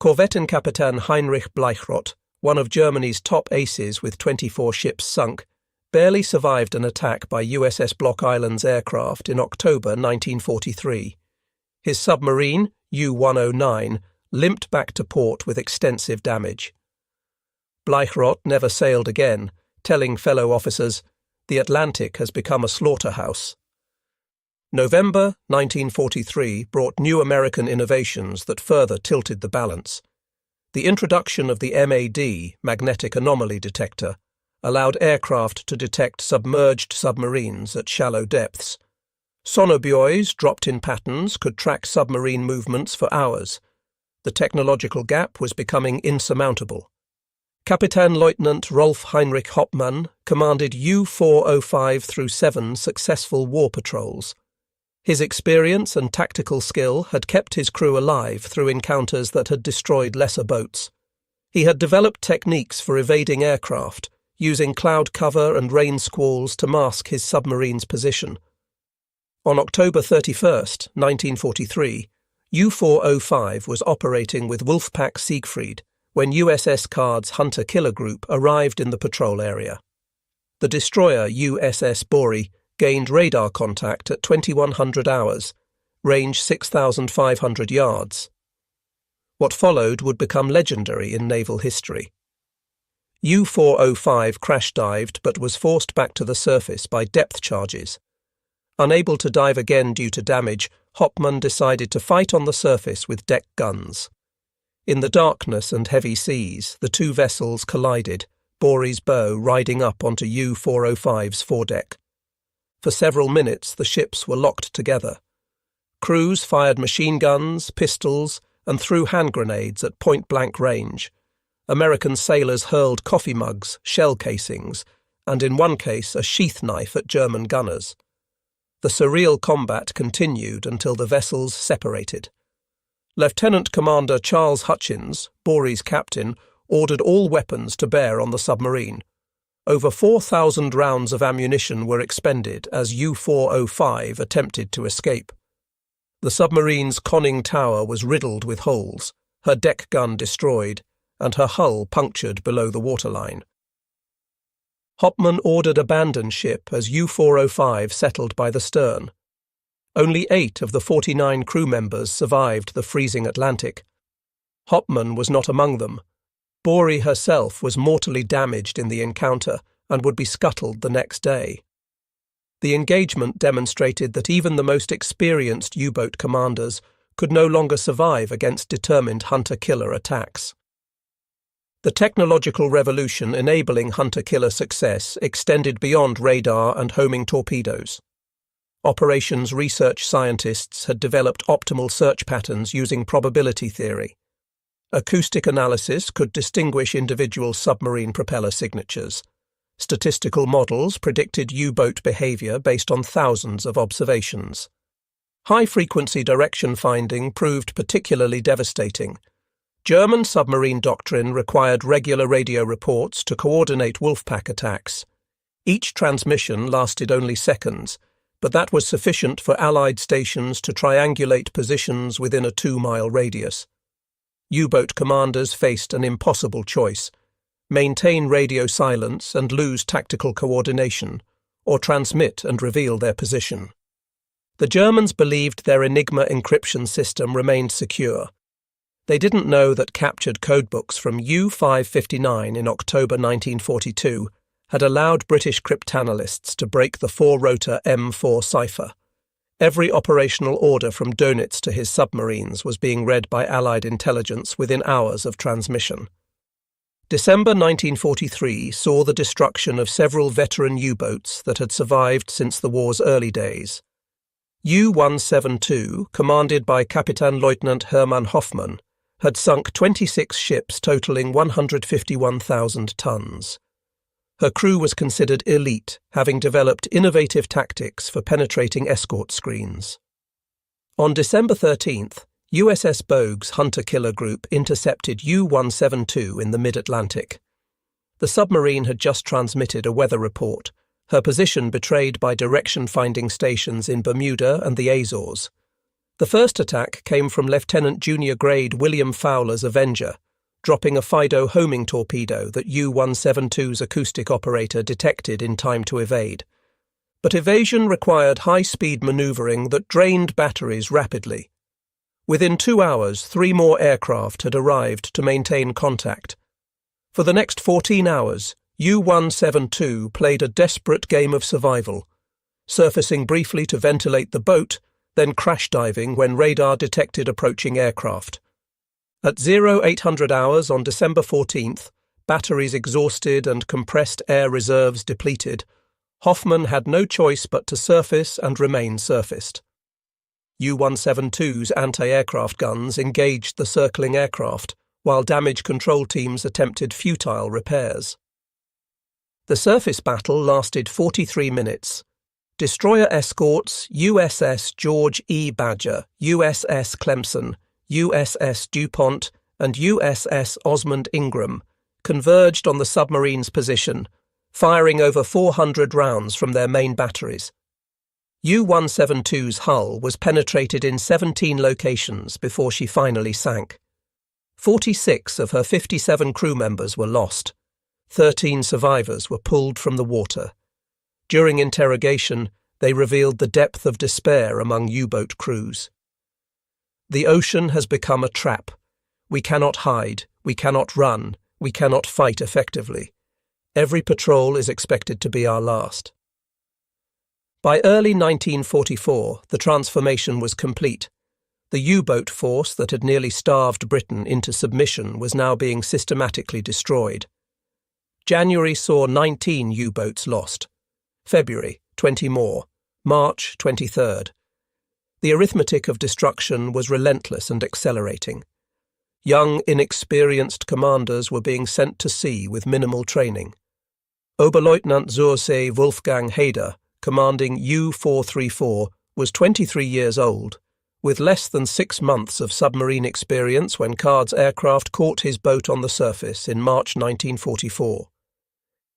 Korvettenkapitän Heinrich Bleichroth, one of Germany's top aces with 24 ships sunk, barely survived an attack by USS Block Island's aircraft in October 1943. His submarine, U-109, limped back to port with extensive damage. Bleichrodt never sailed again, telling fellow officers, "The Atlantic has become a slaughterhouse." November 1943 brought new American innovations that further tilted the balance. The introduction of the MAD, magnetic anomaly detector, allowed aircraft to detect submerged submarines at shallow depths. Sonobuoys dropped in patterns could track submarine movements for hours. The technological gap was becoming insurmountable. Kapitänleutnant Rolf Heinrich Hoppmann commanded U-405 through 7 successful war patrols. His experience and tactical skill had kept his crew alive through encounters that had destroyed lesser boats. He had developed techniques for evading aircraft, using cloud cover and rain squalls to mask his submarine's position. On October 31, 1943, U-405 was operating with Wolfpack Siegfried when USS Card's hunter-killer group arrived in the patrol area. The destroyer USS Bory gained radar contact at 2100 hours, range 6,500 yards. What followed would become legendary in naval history. U-405 crash-dived but was forced back to the surface by depth charges. Unable to dive again due to damage, Hoppmann decided to fight on the surface with deck guns. In the darkness and heavy seas, the two vessels collided, Bory's bow riding up onto U-405's foredeck. For several minutes, the ships were locked together. Crews fired machine guns, pistols, and threw hand grenades at point-blank range. American sailors hurled coffee mugs, shell casings, and in one case a sheath knife at German gunners. The surreal combat continued until the vessels separated. Lieutenant Commander Charles Hutchins, Bory's captain, ordered all weapons to bear on the submarine. Over 4,000 rounds of ammunition were expended as U-405 attempted to escape. The submarine's conning tower was riddled with holes, her deck gun destroyed, and her hull punctured below the waterline. Hoppmann ordered abandon ship as U-405 settled by the stern. Only 8 of the 49 crew members survived the freezing Atlantic. Hoppmann was not among them. Bory herself was mortally damaged in the encounter and would be scuttled the next day. The engagement demonstrated that even the most experienced U-boat commanders could no longer survive against determined hunter-killer attacks. The technological revolution enabling hunter-killer success extended beyond radar and homing torpedoes. Operations research scientists had developed optimal search patterns using probability theory. Acoustic analysis could distinguish individual submarine propeller signatures. Statistical models predicted U-boat behavior based on thousands of observations. High-frequency direction finding proved particularly devastating. German submarine doctrine required regular radio reports to coordinate Wolfpack attacks. Each transmission lasted only seconds, but that was sufficient for Allied stations to triangulate positions within a 2-mile radius. U-boat commanders faced an impossible choice: maintain radio silence and lose tactical coordination, or transmit and reveal their position. The Germans believed their Enigma encryption system remained secure. They didn't know that captured codebooks from U-559 in October 1942 had allowed British cryptanalysts to break the 4-rotor M4 cipher. Every operational order from Dönitz to his submarines was being read by Allied intelligence within hours of transmission. December 1943 saw the destruction of several veteran U-boats that had survived since the war's early days. U-172, commanded by Kapitänleutnant Hermann Hoffmann, had sunk 26 ships totaling 151,000 tons. Her crew was considered elite, having developed innovative tactics for penetrating escort screens. On December 13th, USS Bogue's hunter-killer group intercepted U-172 in the mid-Atlantic. The submarine had just transmitted a weather report, her position betrayed by direction-finding stations in Bermuda and the Azores. The first attack came from Lieutenant Junior Grade William Fowler's Avenger, dropping a Fido homing torpedo that U-172's acoustic operator detected in time to evade. But evasion required high-speed maneuvering that drained batteries rapidly. Within 2 hours, 3 more aircraft had arrived to maintain contact. For the next 14 hours, U-172 played a desperate game of survival, surfacing briefly to ventilate the boat, then crash diving when radar detected approaching aircraft. At 0800 hours on December 14th, batteries exhausted and compressed air reserves depleted, Hoffmann had no choice but to surface and remain surfaced. U-172's anti-aircraft guns engaged the circling aircraft, while damage control teams attempted futile repairs. The surface battle lasted 43 minutes. Destroyer escorts USS George E. Badger, USS Clemson, USS DuPont, and USS Osmond Ingram converged on the submarine's position, firing over 400 rounds from their main batteries. U-172's hull was penetrated in 17 locations before she finally sank. 46 of her 57 crew members were lost. 13 survivors were pulled from the water. During interrogation, they revealed the depth of despair among U-boat crews. The ocean has become a trap. We cannot hide, we cannot run, we cannot fight effectively. Every patrol is expected to be our last. By early 1944, the transformation was complete. The U-boat force that had nearly starved Britain into submission was now being systematically destroyed. January saw 19 U-boats lost. February, 20 more. March, 23rd. The arithmetic of destruction was relentless and accelerating. Young, inexperienced commanders were being sent to sea with minimal training. Oberleutnant zur See Wolfgang Hader, commanding U-434, was 23 years old, with less than 6 months of submarine experience when Card's aircraft caught his boat on the surface in March 1944.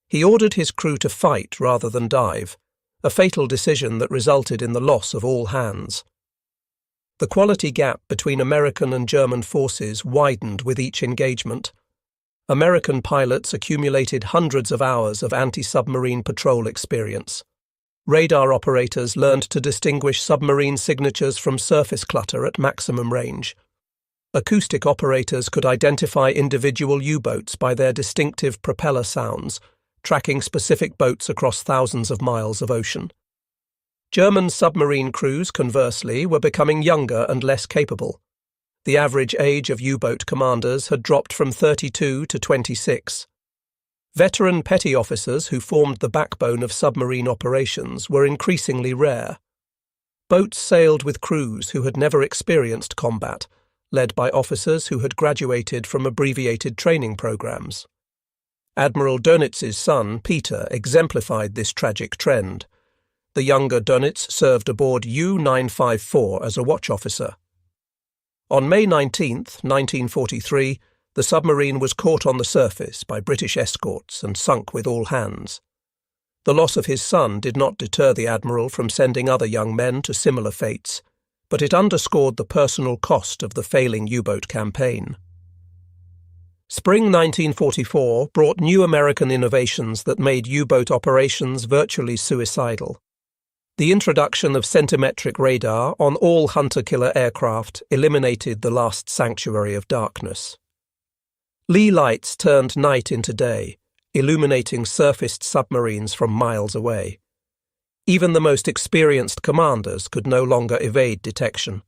He ordered his crew to fight rather than dive, a fatal decision that resulted in the loss of all hands. The quality gap between American and German forces widened with each engagement. American pilots accumulated hundreds of hours of anti-submarine patrol experience. Radar operators learned to distinguish submarine signatures from surface clutter at maximum range. Acoustic operators could identify individual U-boats by their distinctive propeller sounds, tracking specific boats across thousands of miles of ocean. German submarine crews, conversely, were becoming younger and less capable. The average age of U-boat commanders had dropped from 32 to 26. Veteran petty officers who formed the backbone of submarine operations were increasingly rare. Boats sailed with crews who had never experienced combat, led by officers who had graduated from abbreviated training programs. Admiral Dönitz's son, Peter, exemplified this tragic trend. The younger Dönitz served aboard U-954 as a watch officer. On May 19, 1943, the submarine was caught on the surface by British escorts and sunk with all hands. The loss of his son did not deter the admiral from sending other young men to similar fates, but it underscored the personal cost of the failing U-boat campaign. Spring 1944 brought new American innovations that made U-boat operations virtually suicidal. The introduction of centimetric radar on all hunter-killer aircraft eliminated the last sanctuary of darkness. Lee lights turned night into day, illuminating surfaced submarines from miles away. Even the most experienced commanders could no longer evade detection.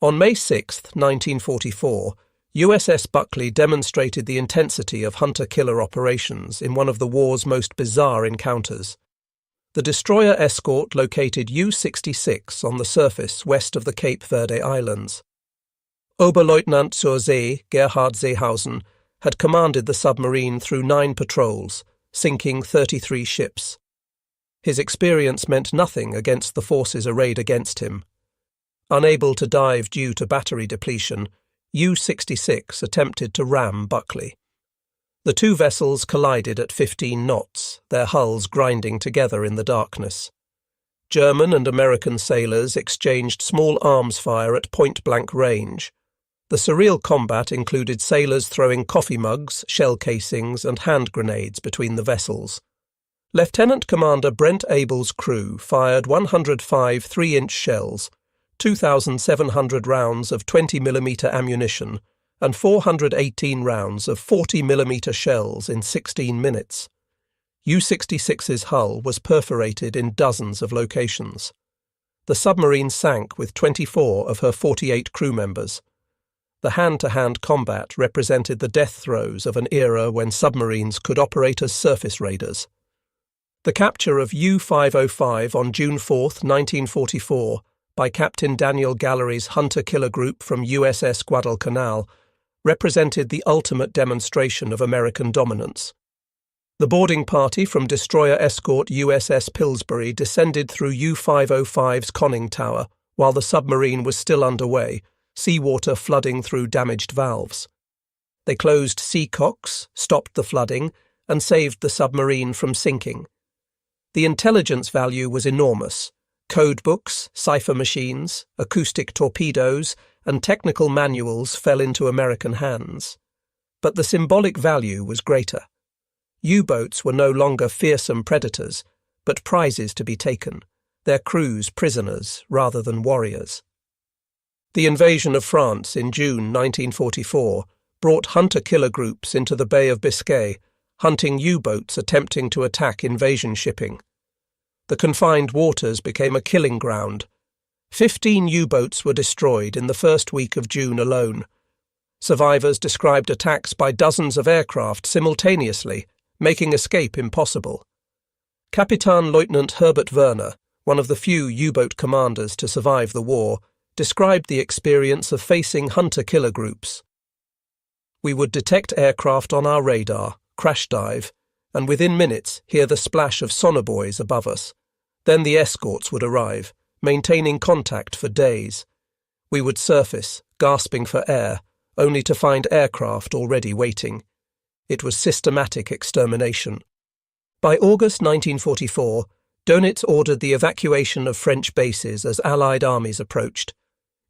On May 6, 1944, USS Buckley demonstrated the intensity of hunter-killer operations in one of the war's most bizarre encounters. The destroyer escort located U-66 on the surface west of the Cape Verde Islands. Oberleutnant zur See Gerhard Seehausen had commanded the submarine through 9 patrols, sinking 33 ships. His experience meant nothing against the forces arrayed against him. Unable to dive due to battery depletion, U-66 attempted to ram Buckley. The two vessels collided at 15 knots, their hulls grinding together in the darkness. German and American sailors exchanged small arms fire at point-blank range. The surreal combat included sailors throwing coffee mugs, shell casings, and hand grenades between the vessels. Lieutenant Commander Brent Abel's crew fired 105 3-inch shells, 2,700 rounds of 20mm ammunition, and 418 rounds of 40mm shells in 16 minutes. U-66's hull was perforated in dozens of locations. The submarine sank with 24 of her 48 crew members. The hand-to-hand combat represented the death throes of an era when submarines could operate as surface raiders. The capture of U-505 on June 4, 1944, by Captain Daniel Gallery's hunter-killer group from USS Guadalcanal represented the ultimate demonstration of American dominance. The boarding party from destroyer escort USS Pillsbury descended through U-505's conning tower while the submarine was still underway, seawater flooding through damaged valves. They closed seacocks, stopped the flooding, and saved the submarine from sinking. The intelligence value was enormous. Code books, cipher machines, acoustic torpedoes, and technical manuals fell into American hands. But the symbolic value was greater. U-boats were no longer fearsome predators, but prizes to be taken, their crews prisoners rather than warriors. The invasion of France in June 1944 brought hunter-killer groups into the Bay of Biscay, hunting U-boats attempting to attack invasion shipping. The confined waters became a killing ground. 15 U-boats were destroyed in the first week of June alone. Survivors described attacks by dozens of aircraft simultaneously, making escape impossible. Captain Lieutenant Herbert Werner, one of the few U-boat commanders to survive the war, described the experience of facing hunter-killer groups. We would detect aircraft on our radar, crash dive, and within minutes hear the splash of sonobuoys above us. Then the escorts would arrive, maintaining contact for days. We would surface, gasping for air, only to find aircraft already waiting. It was systematic extermination. By August 1944, Dönitz ordered the evacuation of French bases as Allied armies approached.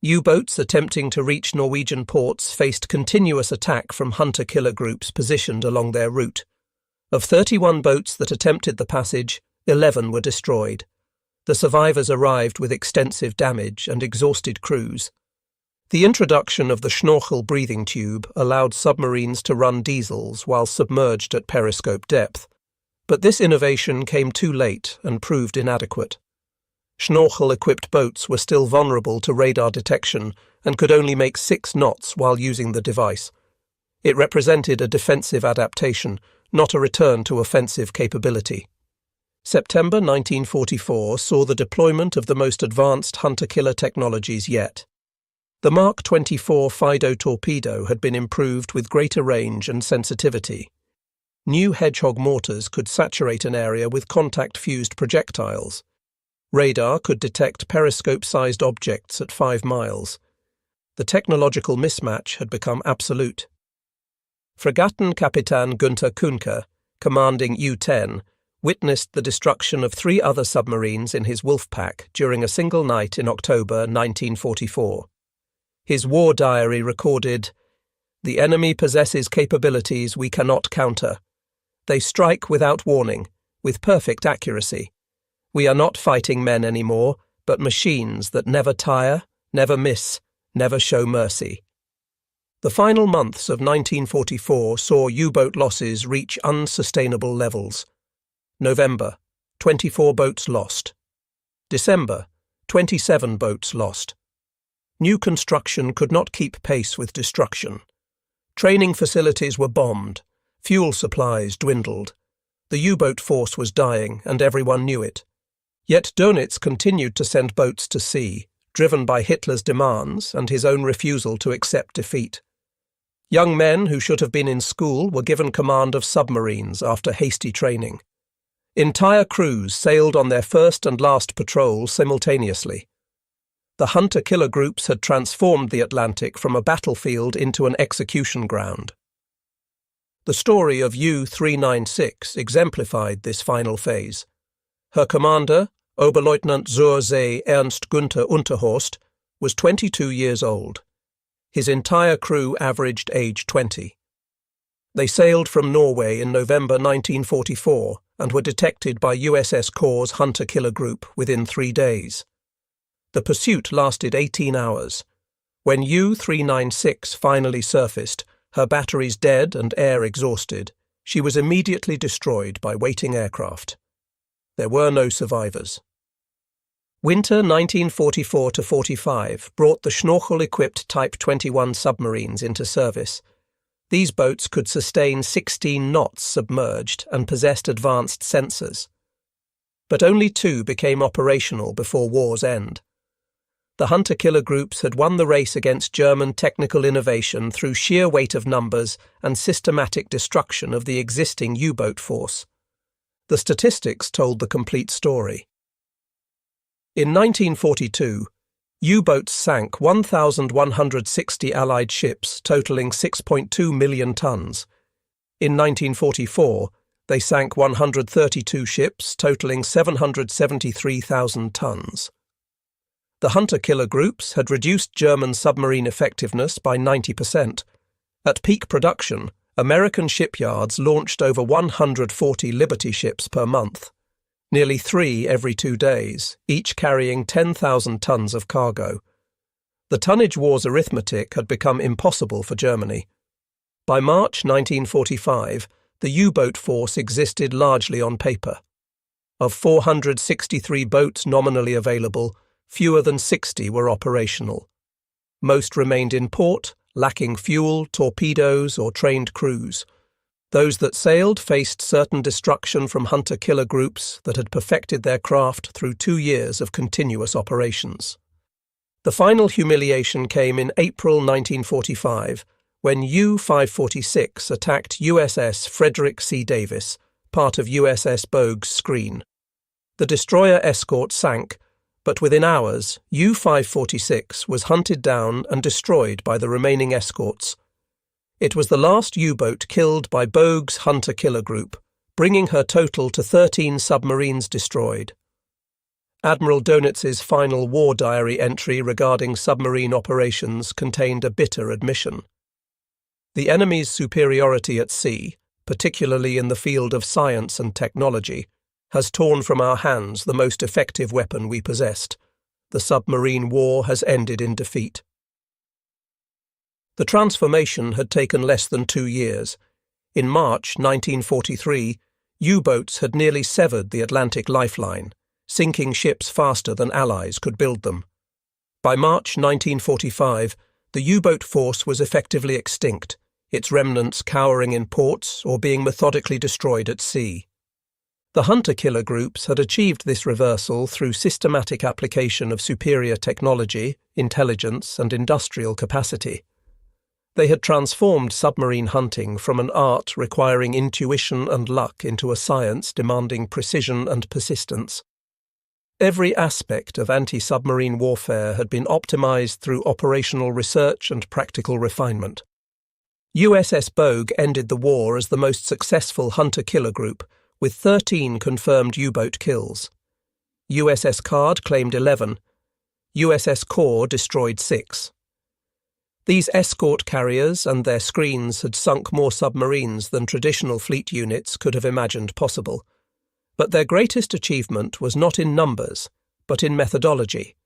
U-boats attempting to reach Norwegian ports faced continuous attack from hunter-killer groups positioned along their route. Of 31 boats that attempted the passage, 11 were destroyed. The survivors arrived with extensive damage and exhausted crews. The introduction of the Schnorchel breathing tube allowed submarines to run diesels while submerged at periscope depth, but this innovation came too late and proved inadequate. Schnorchel-equipped boats were still vulnerable to radar detection and could only make 6 knots while using the device. It represented a defensive adaptation, not a return to offensive capability. September 1944 saw the deployment of the most advanced hunter-killer technologies yet. The Mark 24 Fido torpedo had been improved with greater range and sensitivity. New Hedgehog mortars could saturate an area with contact-fused projectiles. Radar could detect periscope-sized objects at 5 miles. The technological mismatch had become absolute. Fregattenkapitän Günther Kuhnke, commanding U-10, witnessed the destruction of 3 other submarines in his wolf pack during a single night in October 1944. His war diary recorded, "The enemy possesses capabilities we cannot counter. They strike without warning, with perfect accuracy. We are not fighting men anymore, but machines that never tire, never miss, never show mercy." The final months of 1944 saw U-boat losses reach unsustainable levels. November, 24 boats lost. December, 27 boats lost. New construction could not keep pace with destruction. Training facilities were bombed. Fuel supplies dwindled. The U-boat force was dying, and everyone knew it. Yet Dönitz continued to send boats to sea, driven by Hitler's demands and his own refusal to accept defeat. Young men who should have been in school were given command of submarines after hasty training. Entire crews sailed on their first and last patrol simultaneously. The hunter-killer groups had transformed the Atlantic from a battlefield into an execution ground. The story of U-396 exemplified this final phase. Her commander, Oberleutnant zur See Ernst Günther Unterhorst, was 22 years old. His entire crew averaged age 20. They sailed from Norway in November 1944 and were detected by USS Corps' hunter-killer group within 3 days. The pursuit lasted 18 hours. When U-396 finally surfaced, her batteries dead and air exhausted, she was immediately destroyed by waiting aircraft. There were no survivors. Winter 1944–45 brought the Schnorchel-equipped Type 21 submarines into service. These boats could sustain 16 knots submerged and possessed advanced sensors. But only 2 became operational before war's end. The hunter-killer groups had won the race against German technical innovation through sheer weight of numbers and systematic destruction of the existing U-boat force. The statistics told the complete story. In 1942, U-boats sank 1,160 Allied ships totaling 6.2 million tons. In 1944, they sank 132 ships totaling 773,000 tons. The hunter-killer groups had reduced German submarine effectiveness by 90%. At peak production, American shipyards launched over 140 Liberty ships per month, nearly 3 every 2 days, each carrying 10,000 tons of cargo. The tonnage war's arithmetic had become impossible for Germany. By March 1945, the U-boat force existed largely on paper. Of 463 boats nominally available, fewer than 60 were operational. Most remained in port, lacking fuel, torpedoes, or trained crews. Those that sailed faced certain destruction from hunter-killer groups that had perfected their craft through 2 years of continuous operations. The final humiliation came in April 1945, when U-546 attacked USS Frederick C. Davis, part of USS Bogue's screen. The destroyer escort sank, but within hours, U-546 was hunted down and destroyed by the remaining escorts. It was the last U-boat killed by Bogue's hunter-killer group, bringing her total to 13 submarines destroyed. Admiral Donitz's final war diary entry regarding submarine operations contained a bitter admission. The enemy's superiority at sea, particularly in the field of science and technology, has torn from our hands the most effective weapon we possessed. The submarine war has ended in defeat. The transformation had taken less than 2 years. In March 1943, U-boats had nearly severed the Atlantic lifeline, sinking ships faster than Allies could build them. By March 1945, the U-boat force was effectively extinct, its remnants cowering in ports or being methodically destroyed at sea. The hunter-killer groups had achieved this reversal through systematic application of superior technology, intelligence, and industrial capacity. They had transformed submarine hunting from an art requiring intuition and luck into a science demanding precision and persistence. Every aspect of anti-submarine warfare had been optimized through operational research and practical refinement. USS Bogue ended the war as the most successful hunter-killer group, with 13 confirmed U-boat kills. USS Card claimed 11. USS Core destroyed 6. These escort carriers and their screens had sunk more submarines than traditional fleet units could have imagined possible. But their greatest achievement was not in numbers, but in methodology.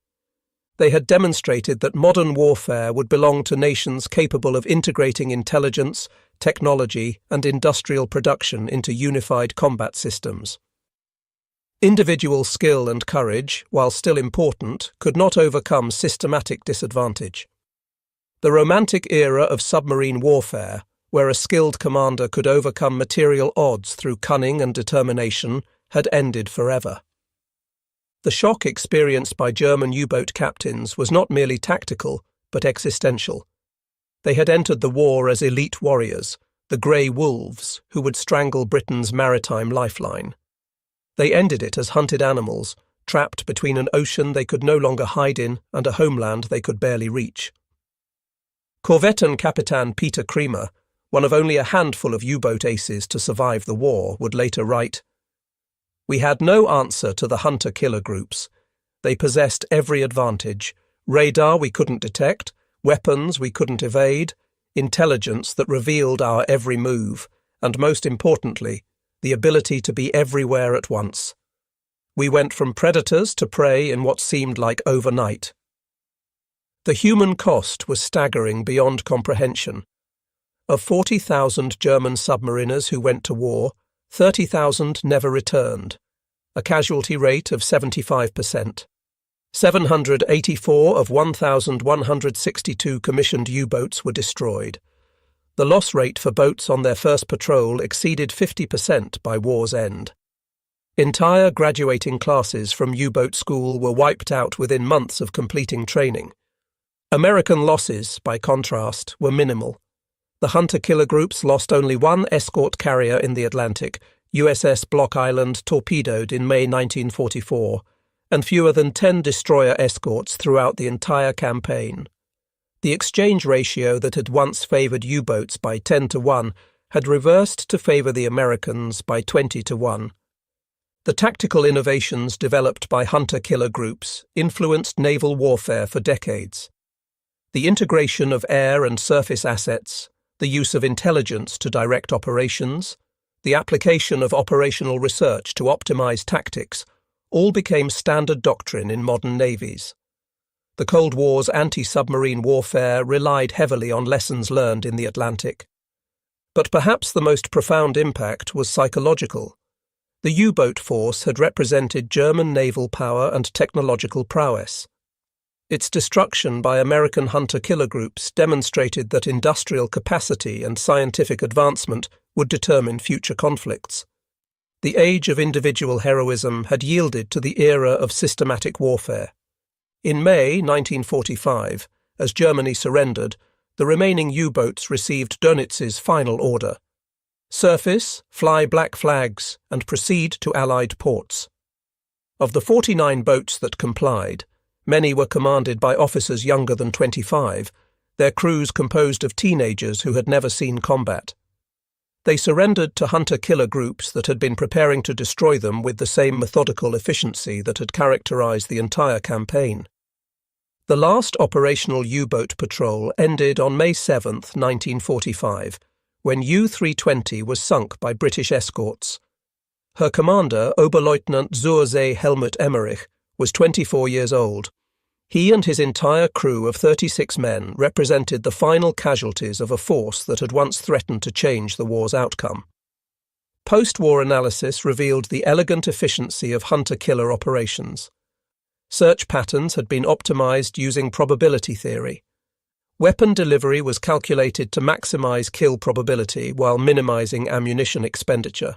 They had demonstrated that modern warfare would belong to nations capable of integrating intelligence, technology, and industrial production into unified combat systems. Individual skill and courage, while still important, could not overcome systematic disadvantage. The romantic era of submarine warfare, where a skilled commander could overcome material odds through cunning and determination, had ended forever. The shock experienced by German U-boat captains was not merely tactical, but existential. They had entered the war as elite warriors, the grey wolves who would strangle Britain's maritime lifeline. They ended it as hunted animals, trapped between an ocean they could no longer hide in and a homeland they could barely reach. Korvettenkapitan Peter Kremer, one of only a handful of U-boat aces to survive the war, would later write, "We had no answer to the hunter-killer groups. They possessed every advantage: radar we couldn't detect, weapons we couldn't evade, intelligence that revealed our every move, and most importantly, the ability to be everywhere at once. We went from predators to prey in what seemed like overnight. The human cost was staggering beyond comprehension. Of 40,000 German submariners who went to war, 30,000 never returned, a casualty rate of 75%. 784 of 1,162 commissioned U-boats were destroyed. The loss rate for boats on their first patrol exceeded 50% by war's end. Entire graduating classes from U-boat school were wiped out within months of completing training. American losses, by contrast, were minimal. The hunter-killer groups lost only one escort carrier in the Atlantic, USS Block Island, torpedoed in May 1944, and fewer than 10 destroyer escorts throughout the entire campaign. The exchange ratio that had once favoured U-boats by 10-1 had reversed to favour the Americans by 20-1. The tactical innovations developed by hunter-killer groups influenced naval warfare for decades. The integration of air and surface assets, the use of intelligence to direct operations, the application of operational research to optimize tactics, all became standard doctrine in modern navies. The Cold War's anti-submarine warfare relied heavily on lessons learned in the Atlantic. But perhaps the most profound impact was psychological. The U-boat force had represented German naval power and technological prowess. Its destruction by American hunter-killer groups demonstrated that industrial capacity and scientific advancement would determine future conflicts. The age of individual heroism had yielded to the era of systematic warfare. In May 1945, as Germany surrendered, the remaining U-boats received Dönitz's final order: surface, fly black flags, and proceed to Allied ports. Of the 49 boats that complied, many were commanded by officers younger than 25, their crews composed of teenagers who had never seen combat. They surrendered to hunter-killer groups that had been preparing to destroy them with the same methodical efficiency that had characterized the entire campaign. The last operational U-boat patrol ended on May 7, 1945, when U-320 was sunk by British escorts. Her commander, Oberleutnant Zursee Helmut Emmerich, was 24 years old. He and his entire crew of 36 men represented the final casualties of a force that had once threatened to change the war's outcome. Post-war analysis revealed the elegant efficiency of hunter-killer operations. Search patterns had been optimized using probability theory. Weapon delivery was calculated to maximize kill probability while minimizing ammunition expenditure.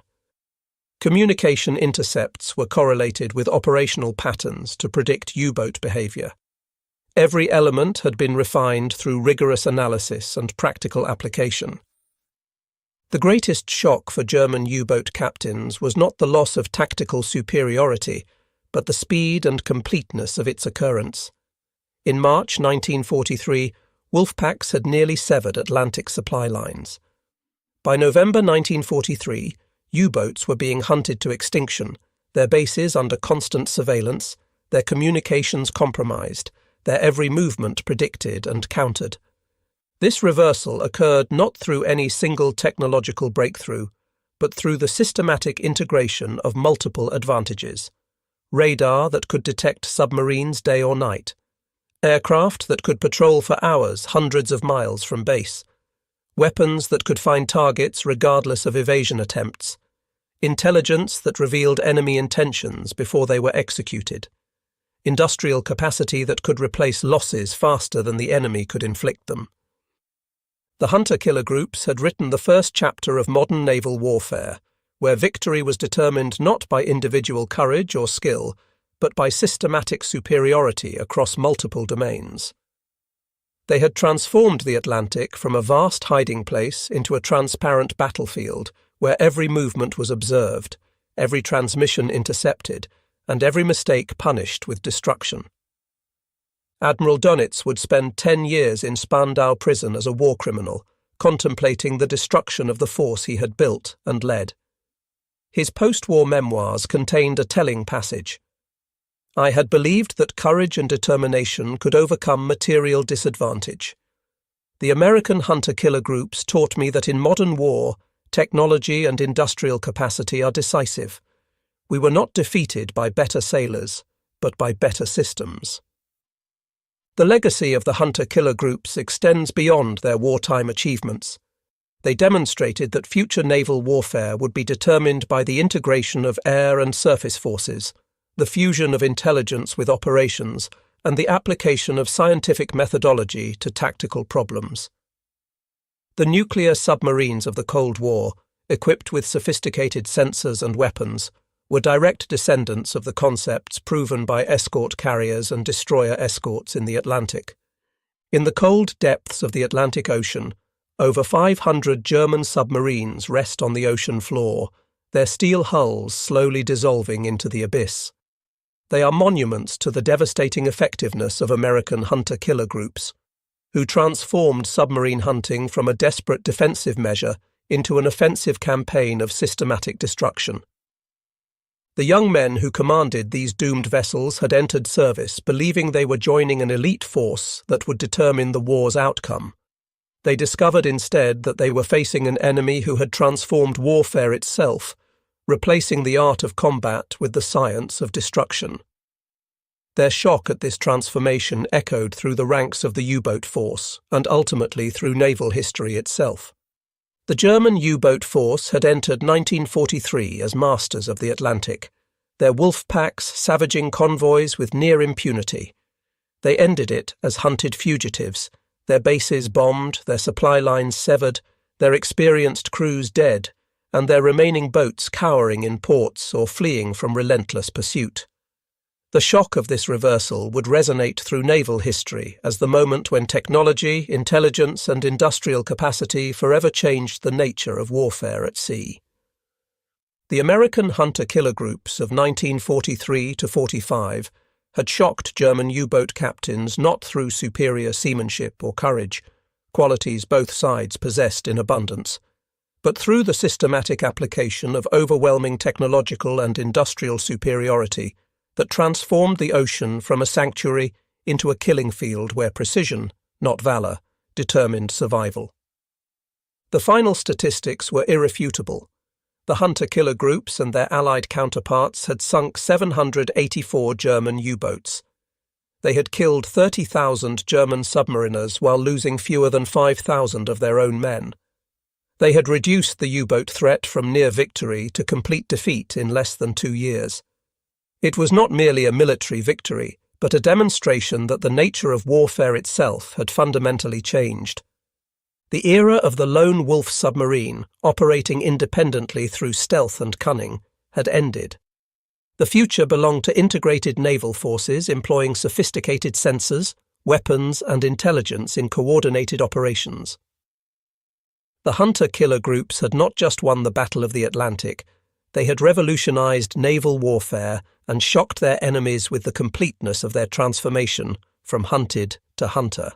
Communication intercepts were correlated with operational patterns to predict U-boat behavior. Every element had been refined through rigorous analysis and practical application. The greatest shock for German U-boat captains was not the loss of tactical superiority, but the speed and completeness of its occurrence. In March 1943, wolfpacks had nearly severed Atlantic supply lines. By November 1943, U-boats were being hunted to extinction, their bases under constant surveillance, their communications compromised, their every movement predicted and countered. This reversal occurred not through any single technological breakthrough, but through the systematic integration of multiple advantages: radar that could detect submarines day or night, aircraft that could patrol for hours hundreds of miles from base, weapons that could find targets regardless of evasion attempts, intelligence that revealed enemy intentions before they were executed, industrial capacity that could replace losses faster than the enemy could inflict them. The hunter-killer groups had written the first chapter of modern naval warfare, where victory was determined not by individual courage or skill, but by systematic superiority across multiple domains. They had transformed the Atlantic from a vast hiding place into a transparent battlefield, where every movement was observed, every transmission intercepted, and every mistake punished with destruction. Admiral Dönitz would spend 10 years in Spandau prison as a war criminal, contemplating the destruction of the force he had built and led. His post-war memoirs contained a telling passage. "I had believed that courage and determination could overcome material disadvantage. The American hunter-killer groups taught me that in modern war, technology and industrial capacity are decisive. We were not defeated by better sailors, but by better systems. The legacy of the hunter-killer groups extends beyond their wartime achievements. They demonstrated that future naval warfare would be determined by the integration of air and surface forces, the fusion of intelligence with operations, and the application of scientific methodology to tactical problems. The nuclear submarines of the Cold War, equipped with sophisticated sensors and weapons, were direct descendants of the concepts proven by escort carriers and destroyer escorts in the Atlantic. In the cold depths of the Atlantic Ocean, over 500 German submarines rest on the ocean floor, their steel hulls slowly dissolving into the abyss. They are monuments to the devastating effectiveness of American hunter-killer groups, who transformed submarine hunting from a desperate defensive measure into an offensive campaign of systematic destruction. The young men who commanded these doomed vessels had entered service believing they were joining an elite force that would determine the war's outcome. They discovered instead that they were facing an enemy who had transformed warfare itself, replacing the art of combat with the science of destruction. Their shock at this transformation echoed through the ranks of the U-boat force and ultimately through naval history itself. The German U-boat force had entered 1943 as masters of the Atlantic, their wolf packs savaging convoys with near impunity. They ended it as hunted fugitives, their bases bombed, their supply lines severed, their experienced crews dead, and their remaining boats cowering in ports or fleeing from relentless pursuit. The shock of this reversal would resonate through naval history as the moment when technology, intelligence, and industrial capacity forever changed the nature of warfare at sea. The American hunter-killer groups of 1943 to 45 had shocked German U-boat captains not through superior seamanship or courage, qualities both sides possessed in abundance, but through the systematic application of overwhelming technological and industrial superiority that transformed the ocean from a sanctuary into a killing field where precision, not valor, determined survival. The final statistics were irrefutable. The hunter-killer groups and their allied counterparts had sunk 784 German U-boats. They had killed 30,000 German submariners while losing fewer than 5,000 of their own men. They had reduced the U-boat threat from near victory to complete defeat in less than 2 years. It was not merely a military victory, but a demonstration that the nature of warfare itself had fundamentally changed. The era of the lone wolf submarine, operating independently through stealth and cunning, had ended. The future belonged to integrated naval forces employing sophisticated sensors, weapons, and intelligence in coordinated operations. The hunter-killer groups had not just won the Battle of the Atlantic, they had revolutionized naval warfare and shocked their enemies with the completeness of their transformation from hunted to hunter.